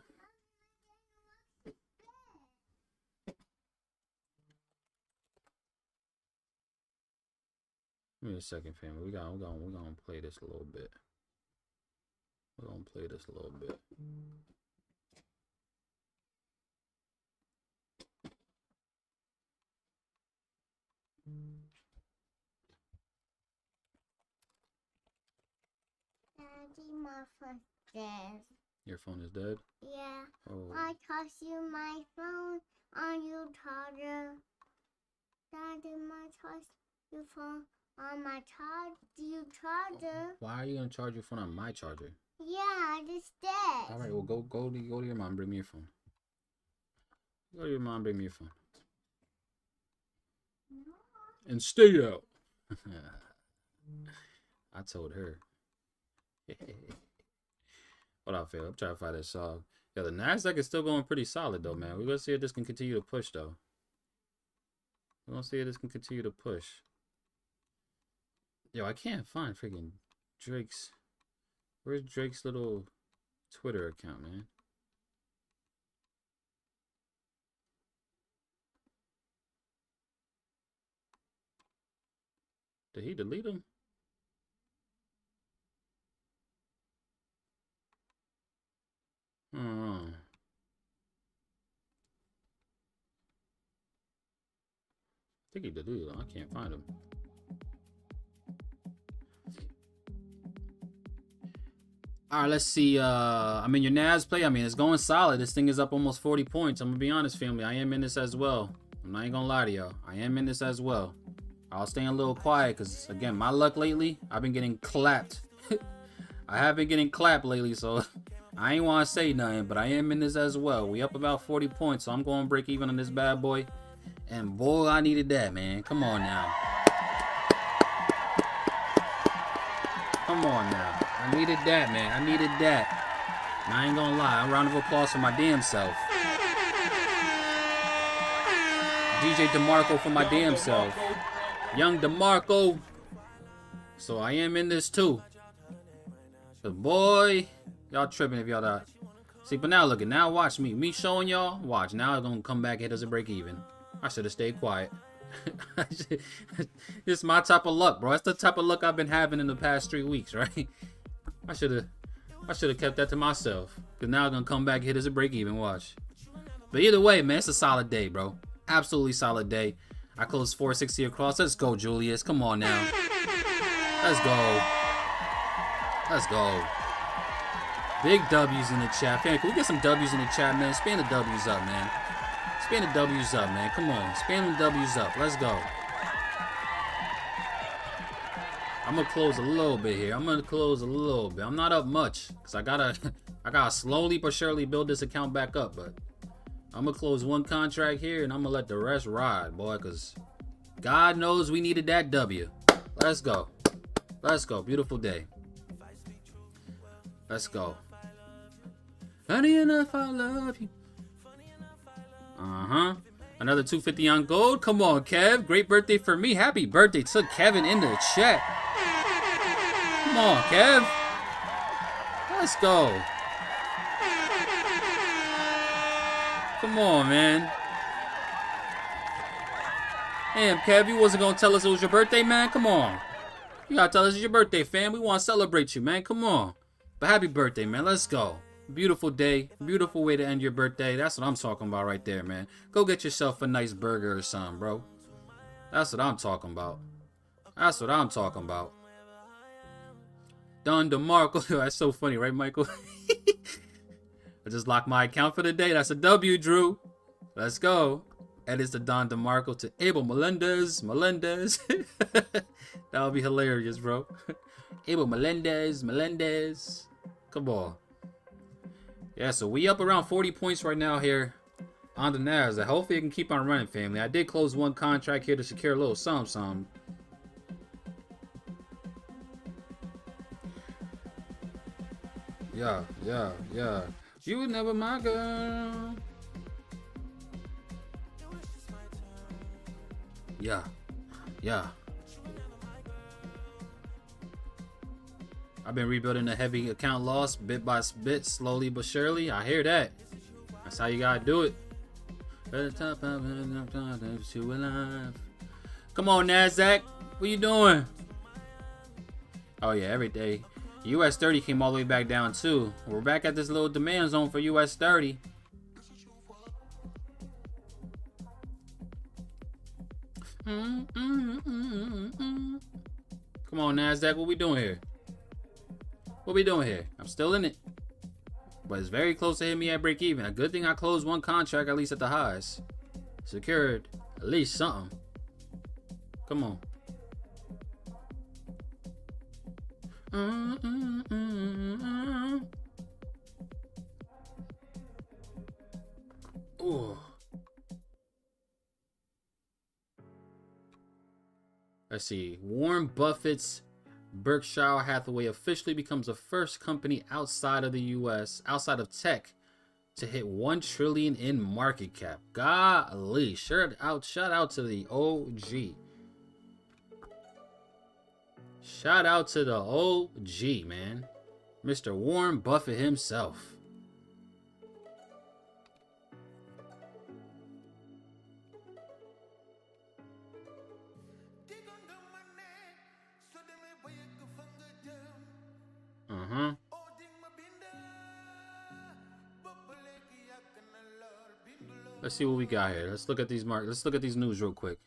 Give me a second, family. We're gonna play this a little bit. We're gonna play this a little bit. Daddy, my phone's dead. Your phone is dead? Yeah. Oh. I tossed you my phone on your charger. Daddy, I tossed your phone on my charger. Why are you gonna charge your phone on my charger? Yeah, I just did. All right, well go to your mom, bring me your phone. Go to your mom, bring me your phone. And stay out. I told her. What up, Phil? I'm trying to find this song. Yeah, the NASDAQ is still going pretty solid though, man. We're gonna see if this can continue to push though. We're gonna see if this can continue to push. Yo, I can't find freaking Drake's. Where's Drake's little Twitter account, man? Did he delete him? Oh. I think he deleted him. I can't find him. All right, let's see. I mean, your NAS play, I mean, it's going solid. This thing is up almost 40 points. I'm going to be honest, family. I am in this as well. I'm not even going to lie to y'all. I am in this as well. I'll stay a little quiet because, again, my luck lately, I've been getting clapped. I have been getting clapped lately, so I ain't want to say nothing, but I am in this as well. We up about 40 points, so I'm going to break even on this bad boy. And, boy, I needed that, man. Come on now. Come on now. I needed that, man. I needed that. And I ain't gonna lie. A round of applause for my damn self. DJ DeMarco for my damn self. Young DeMarco. So I am in this too. So boy, y'all tripping if y'all not. See, but now look at now. Watch me. Me showing y'all. Watch now. It's gonna come back. Hit us a break even. I should have stayed quiet. It's my type of luck, bro. That's the type of luck I've been having in the past 3 weeks, right? I should have kept that to myself. Cause now I'm gonna come back, hit us a break even. Watch. But either way, man, it's a solid day, bro. Absolutely solid day. I closed 460 across. Let's go, Julius. Come on now. Let's go. Let's go. Big W's in the chat. Fan, can we get some W's in the chat, man? Span the W's up, man. Span the W's up, man. Come on. Span the W's up. Let's go. I'm gonna close a little bit here. I'm gonna close a little bit. I'm not up much because I gotta slowly but surely build this account back up. But I'm gonna close one contract here and I'm gonna let the rest ride, boy. Because God knows we needed that W. Let's go. Let's go. Beautiful day. Let's go. Funny enough, I love you. Uh-huh. Another 250 on gold. Come on, Kev. Great birthday for me. Happy birthday to Kevin in the chat. Come on, Kev. Let's go. Come on, man. Damn, Kev, you wasn't gonna tell us it was your birthday, man? Come on. You gotta tell us it's your birthday, fam. We wanna celebrate you, man. Come on. But happy birthday, man. Let's go. Beautiful day. Beautiful way to end your birthday. That's what I'm talking about right there, man. Go get yourself a nice burger or something, bro. That's what I'm talking about. That's what I'm talking about. Don DeMarco. That's so funny, right, Michael? I just locked my account for the day. That's a W, Drew. Let's go. Edits to Don DeMarco to Abel Melendez. That would be hilarious, bro. Abel Melendez. Come on. Yeah, so we up around 40 points right now here on the NASDAQ. Hopefully it can keep on running, family. I did close one contract here to secure a little something. Yeah. You was never my girl. Yeah. I've been rebuilding the heavy account loss bit by bit, slowly but surely. I hear that. That's how you gotta do it. Come on, NASDAQ. What you doing? Oh yeah, every day. US 30 came all the way back down too. We're back at this little demand zone for US 30. Come on, NASDAQ. What we doing here? I'm still in it. But it's very close to hitting me at break even. A good thing I closed one contract at least at the highs. Secured at least something. Come on. Ooh. Let's see. Warren Buffett's Berkshire Hathaway officially becomes the first company outside of the US, outside of tech, to hit 1 trillion in market cap. Golly, shout out to the OG. Shout out to the OG, man. Mr. Warren Buffett himself. Let's see what we got here. Let's look at these markets. Let's look at these news real quick.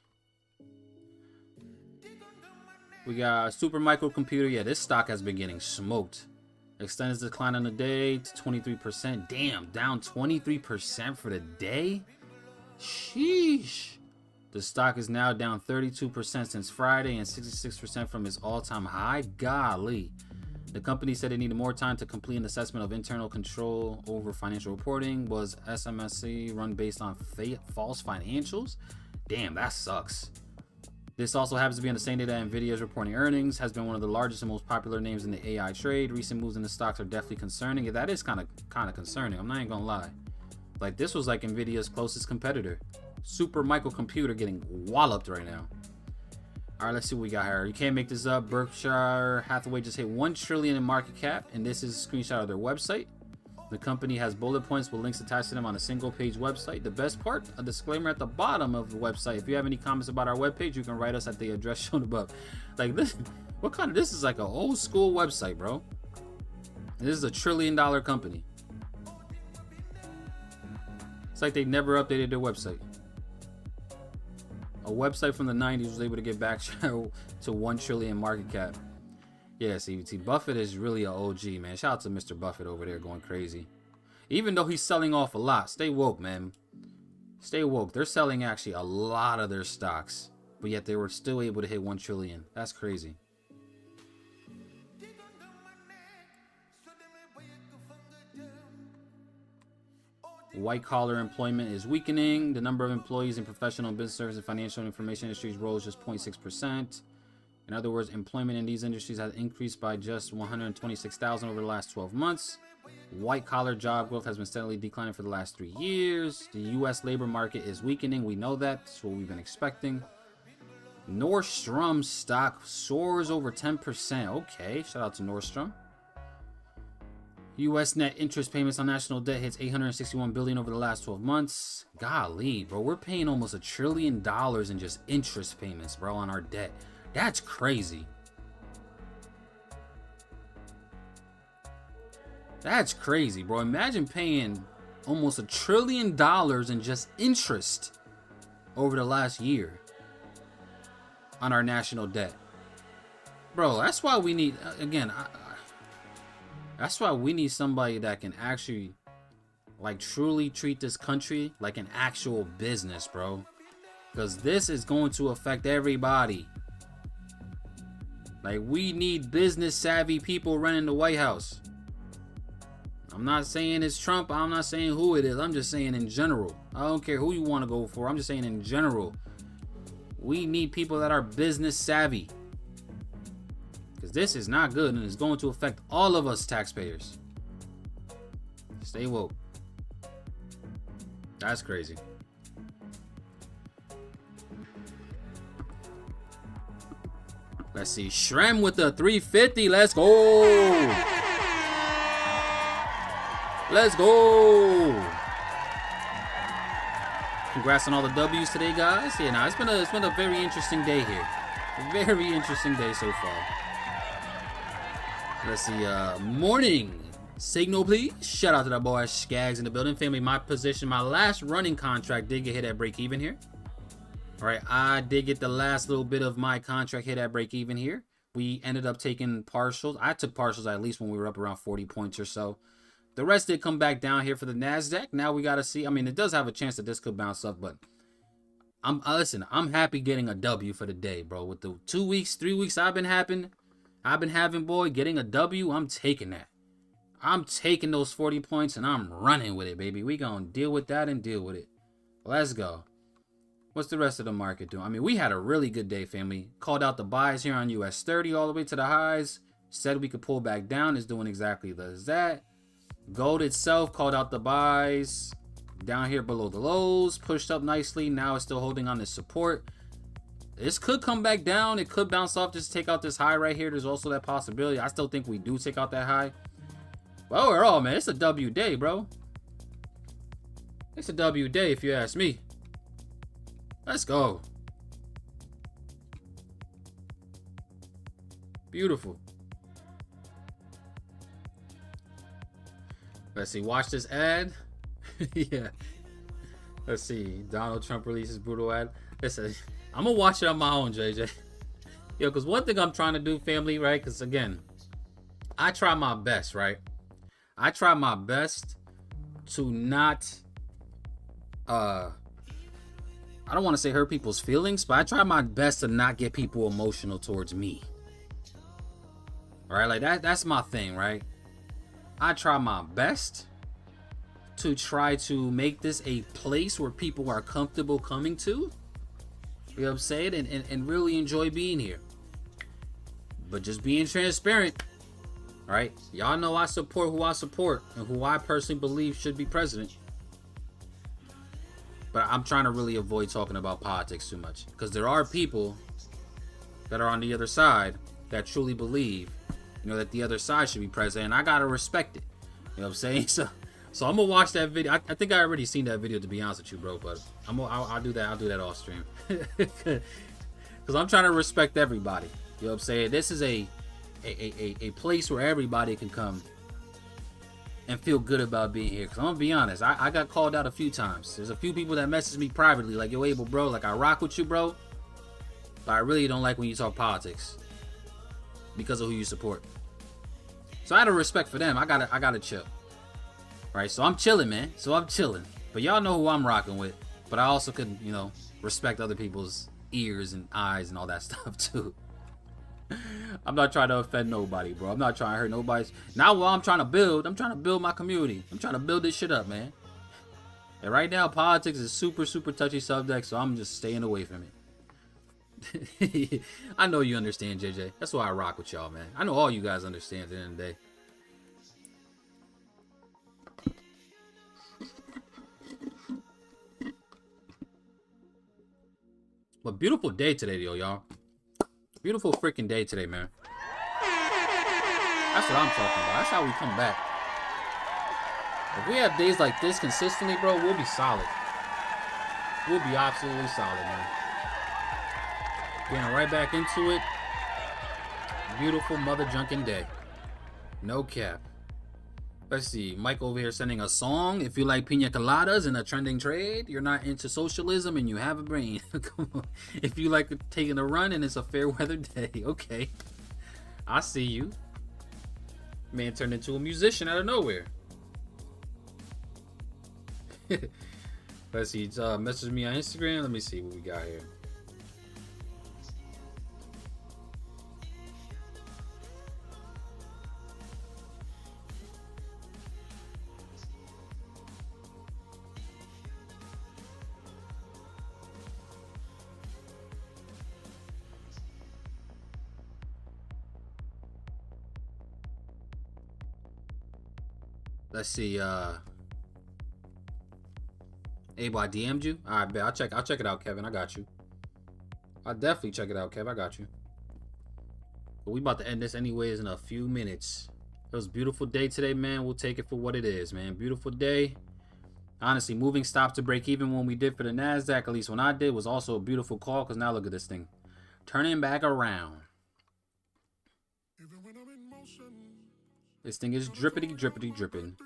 We got super microcomputer. Yeah, this stock has been getting smoked. Extends decline on the day to 23%. Damn, down 23% for the day. Sheesh. The stock is now down 32% since Friday and 66% from its all-time high. Golly. The company said it needed more time to complete an assessment of internal control over financial reporting. Was SMSC run based on false financials? Damn, that sucks. This also happens to be on the same day that Nvidia is reporting earnings. Has been one of the largest and most popular names in the AI trade. Recent moves in the stocks are definitely concerning. Yeah, that is kind of concerning. I'm not even gonna lie. Like, this was like Nvidia's closest competitor. Super microcomputer getting walloped right now. All right, let's see what we got here. You can't make this up. Berkshire Hathaway just hit 1 trillion in market cap, and this is a screenshot of their website. The company has bullet points with links attached to them on a single page website. The best part, a disclaimer at the bottom of the website. If you have any comments about our webpage, you can write us at the address shown above. Like, this, this is like an old school website, bro. This is a $1 trillion company. It's like they never updated their website. A website from the 90s was able to get back to 1 trillion market cap. Yeah, see, Buffett is really an OG, man. Shout out to Mr. Buffett over there going crazy. Even though he's selling off a lot. Stay woke, man. Stay woke. They're selling actually a lot of their stocks. But yet they were still able to hit 1 trillion. That's crazy. White collar employment is weakening. The number of employees in professional and business services and financial and information industries rose just 0.6%. In other words, employment in these industries has increased by just 126,000 over the last 12 months. White collar job growth has been steadily declining for the last 3 years. The U.S. labor market is weakening. We know that. That's what we've been expecting. Nordstrom stock soars over 10%. Okay, shout out to Nordstrom. U.S. net interest payments on national debt hits $861 billion over the last 12 months. Golly, bro, we're paying almost $1 trillion in just interest payments, bro, on our debt. That's crazy. That's crazy, bro. Imagine paying almost $1 trillion in just interest over the last year on our national debt. Bro, that's why we need, again, that's why we need somebody that can actually, like, truly treat this country like an actual business, bro. Because this is going to affect everybody. Like, we need business savvy people running the White House. I'm not saying it's Trump. I'm not saying who it is. I'm just saying in general. I don't care who you want to go for. I'm just saying in general. We need people that are business savvy. Because this is not good and it's going to affect all of us taxpayers. Stay woke. That's crazy. Let's see. Shrem with the 350. Let's go. Let's go. Congrats on all the W's today, guys. Yeah, now it's been a very interesting day here. A very interesting day so far. Let's see. Morning signal, please. Shout out to that boy Skags in the building. Family, my position, my last running contract did get hit at break even here. All right, I did get the last little bit of my contract hit at break even here. We ended up taking partials. I took partials at least when we were up around 40 points or so. The rest did come back down here for the NASDAQ. Now we got to see. I mean, it does have a chance that this could bounce up, but listen, I'm happy getting a W for the day, bro. With the 2 weeks, 3 weeks I've been having, boy, getting a W, I'm taking that. I'm taking those 40 points and I'm running with it, baby. We gonna deal with that and deal with it. Let's go. What's the rest of the market doing? I mean, we had a really good day, family. Called out the buys here on US 30 all the way to the highs. Said we could pull back down. Is doing exactly that. Gold itself called out the buys down here below the lows, pushed up nicely. Now it's still holding on this support. This could come back down. It could bounce off, just take out this high right here. There's also that possibility. I still think we do take out that high. But overall, man, it's a W day, bro. It's a W day if you ask me. Let's go. Beautiful. Let's see. Watch this ad. Yeah. Let's see. Donald Trump releases brutal ad. Listen, I'm gonna watch it on my own, JJ. Yo, because one thing I'm trying to do, family, right? Because again, I try my best, right? I try my best to not, I don't want to say hurt people's feelings, but I try my best to not get people emotional towards me. All right, like that's my thing, right? I try my best to try to make this a place where people are comfortable coming to. You know what I'm saying? And really enjoy being here. But just being transparent. All right? Y'all know I support who I support and who I personally believe should be president. But I'm trying to really avoid talking about politics too much. Because there are people that are on the other side that truly believe, you know, that the other side should be president, and I gotta respect it. You know what I'm saying? So I'm gonna watch that video. I think I already seen that video, to be honest with you, bro. But I'll do that. I'll do that off stream, because I'm trying to respect everybody. You know what I'm saying? This is a place where everybody can come and feel good about being here. Because I'm gonna be honest, I got called out a few times. There's a few people that message me privately, like, yo, Abel, bro, like, I rock with you, bro, but I really don't like when you talk politics because of who you support. So out of respect for them, I gotta chill. Right? So I'm chilling, man. But y'all know who I'm rocking with. But I also could, you know, respect other people's ears and eyes and all that stuff too. I'm not trying to offend nobody, bro. I'm not trying to hurt nobody's. Now what I'm trying to build my community. I'm trying to build this shit up, man. And right now, politics is super, super touchy subject, so I'm just staying away from it. I know you understand, JJ. That's why I rock with y'all, man. I know all you guys understand at the end of the day. But beautiful day today, yo, y'all. Beautiful freaking day today, man. That's what I'm talking about. That's how we come back. If we have days like this consistently, bro, we'll be solid. We'll be absolutely solid, man. Getting right back into it. Beautiful mother junkin' day. No cap. Let's see. Mike over here sending a song. If you like pina coladas and a trending trade, you're not into socialism and you have a brain. Come on. If you like taking a run and it's a fair weather day. Okay. I see you. Man turned into a musician out of nowhere. Let's see. Message me on Instagram. Let me see what we got here. Let's see. Abel, I DM'd you. All right, bet. I'll check it out, Kevin. I got you. I'll definitely check it out, Kev. I got you. But we about to end this anyways in a few minutes. It was a beautiful day today, man. We'll take it for what it is, man. Beautiful day. Honestly, moving stops to break even when we did for the NASDAQ, at least when I did, was also a beautiful call. Because now look at this thing. Turning back around. This thing is drippity, dripping.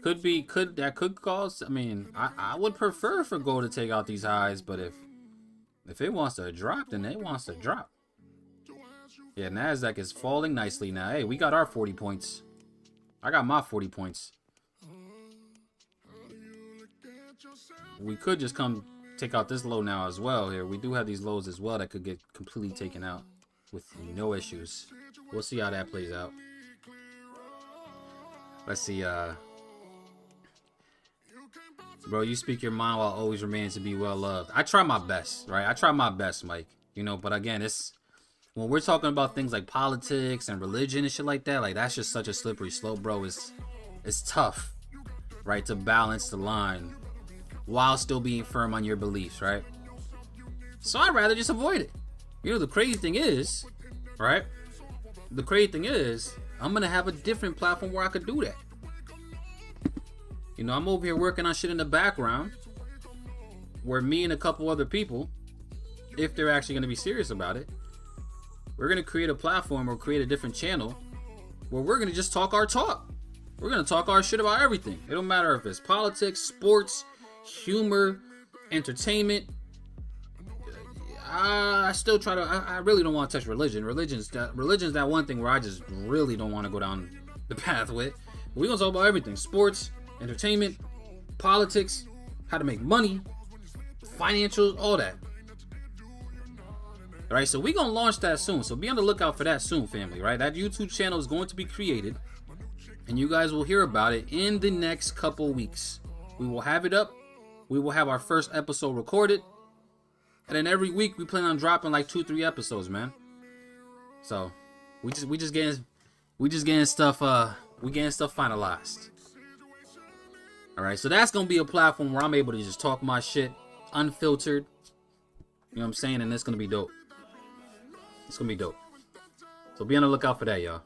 That could cause, I mean, I would prefer for gold to take out these highs, but if it wants to drop, then it wants to drop. Yeah, NASDAQ is falling nicely now. Hey, we got our 40 points. I got my 40 points. We could just come take out this low now as well here. We do have these lows as well that could get completely taken out with no issues. We'll see how that plays out. Let's see, bro, you speak your mind while always remaining to be well loved. I try my best, right? I try my best, Mike. You know, but again, it's when we're talking about things like politics and religion and shit like that, like that's just such a slippery slope, bro. It's tough, right, to balance the line while still being firm on your beliefs, right? So I'd rather just avoid it. You know, the crazy thing is, right? The crazy thing is, I'm gonna have a different platform where I could do that. You know, I'm over here working on shit in the background where me and a couple other people, if they're actually gonna be serious about it, we're gonna create a platform or create a different channel where we're gonna just talk our talk. We're gonna talk our shit about everything. It don't matter if it's politics, sports, humor, entertainment. I still try to. I really don't want to touch religion. Religion's that one thing where I just really don't want to go down the path with. But we're gonna talk about everything: sports, entertainment, politics, how to make money, financials, all that. All right, so we're gonna launch that soon. So be on the lookout for that soon, family. Right, that YouTube channel is going to be created, and you guys will hear about it in the next couple weeks. We will have it up. We will have our first episode recorded. And then every week we plan on dropping like 2-3 episodes, man. So we just getting stuff finalized. All right, so that's gonna be a platform where I'm able to just talk my shit unfiltered. You know what I'm saying? And it's gonna be dope. It's gonna be dope. So be on the lookout for that, y'all.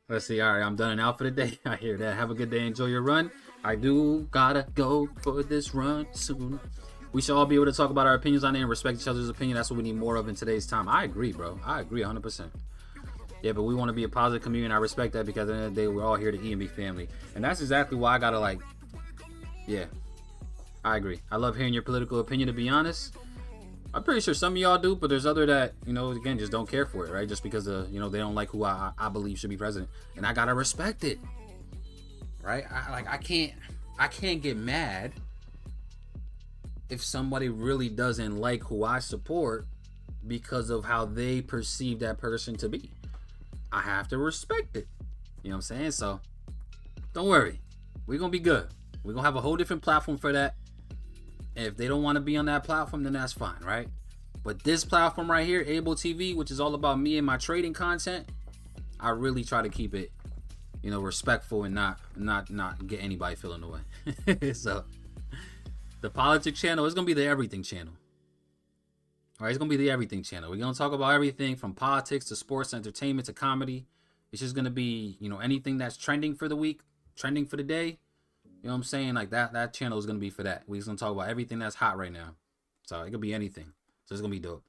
Let's see. All right, I'm done and out for the day. I hear that. Have a good day. Enjoy your run. I do gotta go for this run soon. We should all be able to talk about our opinions on it and respect each other's opinion. That's what we need more of in today's time. I agree, bro. I agree 100%. Yeah, but we want to be a positive community, and I respect that because at the end of the day, we're all here to eat and be family. And that's exactly why I gotta, like, yeah, I agree. I love hearing your political opinion, to be honest. I'm pretty sure some of y'all do, but there's other that, you know, again, just don't care for it, right? Just because, you know, they don't like who I believe should be president. And I gotta respect it. Right? I can't get mad if somebody really doesn't like who I support because of how they perceive that person to be. I have to respect it. You know what I'm saying? So don't worry. We're gonna be good. We're gonna have a whole different platform for that. And if they don't want to be on that platform, then that's fine, right? But this platform right here, Abel TV, which is all about me and my trading content, I really try to keep it, you know, respectful and not get anybody feeling the way. So The politics channel is gonna be the everything channel. All right, it's gonna be the everything channel. We're gonna talk about everything from politics to sports, entertainment to comedy. It's just gonna be, you know, anything that's trending for the week, trending for the day. You know what I'm saying? Like that channel is gonna be for that. We're just gonna talk about everything that's hot right now. So it could be anything. So it's gonna be dope.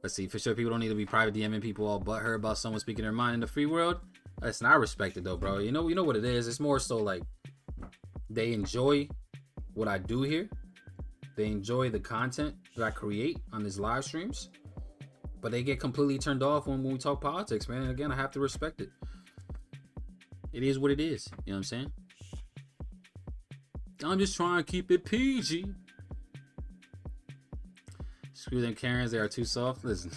Let's see. For sure, people don't need to be private DMing people all butthurt about someone speaking their mind in the free world. Listen, I respect it though, bro. You know what it is. It's more so like they enjoy what I do here. They enjoy the content that I create on these live streams, but they get completely turned off when we talk politics, man. And again, I have to respect it. It is what it is. You know what I'm saying? I'm just trying to keep it PG. Screw them Karens, they are too soft. Listen,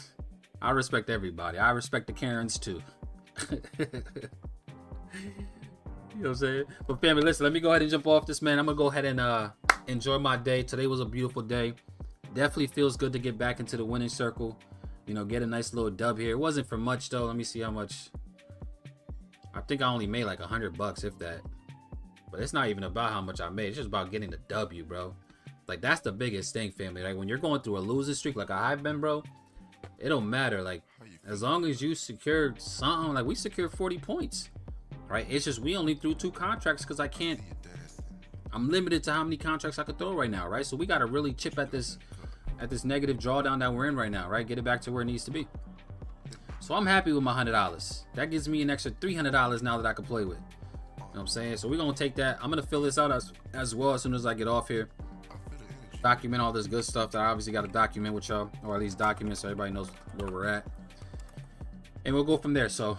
I respect everybody. I respect the Karens too. You know what I'm saying? But family, listen, let me go ahead and jump off this, man. I'm gonna go ahead and enjoy my day. Today was a beautiful day. Definitely feels good to get back into the winning circle. You know, get a nice little dub here. It wasn't for much though. Let me see how much. I think I only made like $100, if that. But it's not even about how much I made. It's just about getting the W, bro. Like, that's the biggest thing, family. Like, when you're going through a losing streak like I've been, bro, it don't matter. Like, as long as you secured something, like we secured 40 points, right? It's just we only threw 2 contracts because I'm limited to how many contracts I could throw right now, right? So we got to really chip at this negative drawdown that we're in right now, right? Get it back to where it needs to be. So I'm happy with my $100. That gives me an extra $300 now that I can play with. You know what I'm saying? So we're going to take that. I'm going to fill this out as well as soon as I get off here. Document all this good stuff that I obviously got to document with y'all, or at least document so everybody knows where we're at. And we'll go from there. So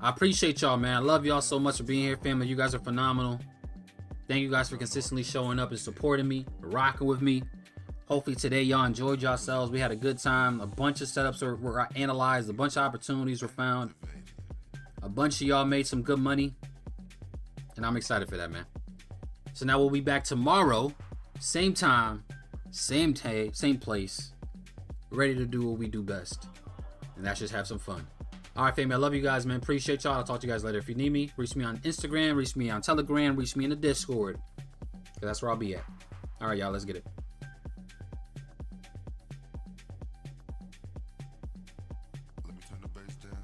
I appreciate y'all, man. I love y'all so much for being here, family. You guys are phenomenal. Thank you guys for consistently showing up and supporting me, rocking with me. Hopefully today y'all enjoyed yourselves. We had a good time. A bunch of setups were analyzed. A bunch of opportunities were found. A bunch of y'all made some good money. And I'm excited for that, man. So now we'll be back tomorrow. Same time, same day, same place. Ready to do what we do best. And that's just have some fun. All right, family. I love you guys, man. Appreciate y'all. I'll talk to you guys later. If you need me, reach me on Instagram, reach me on Telegram, reach me in the Discord. That's where I'll be at. All right, y'all. Let's get it. Let me turn the bass down.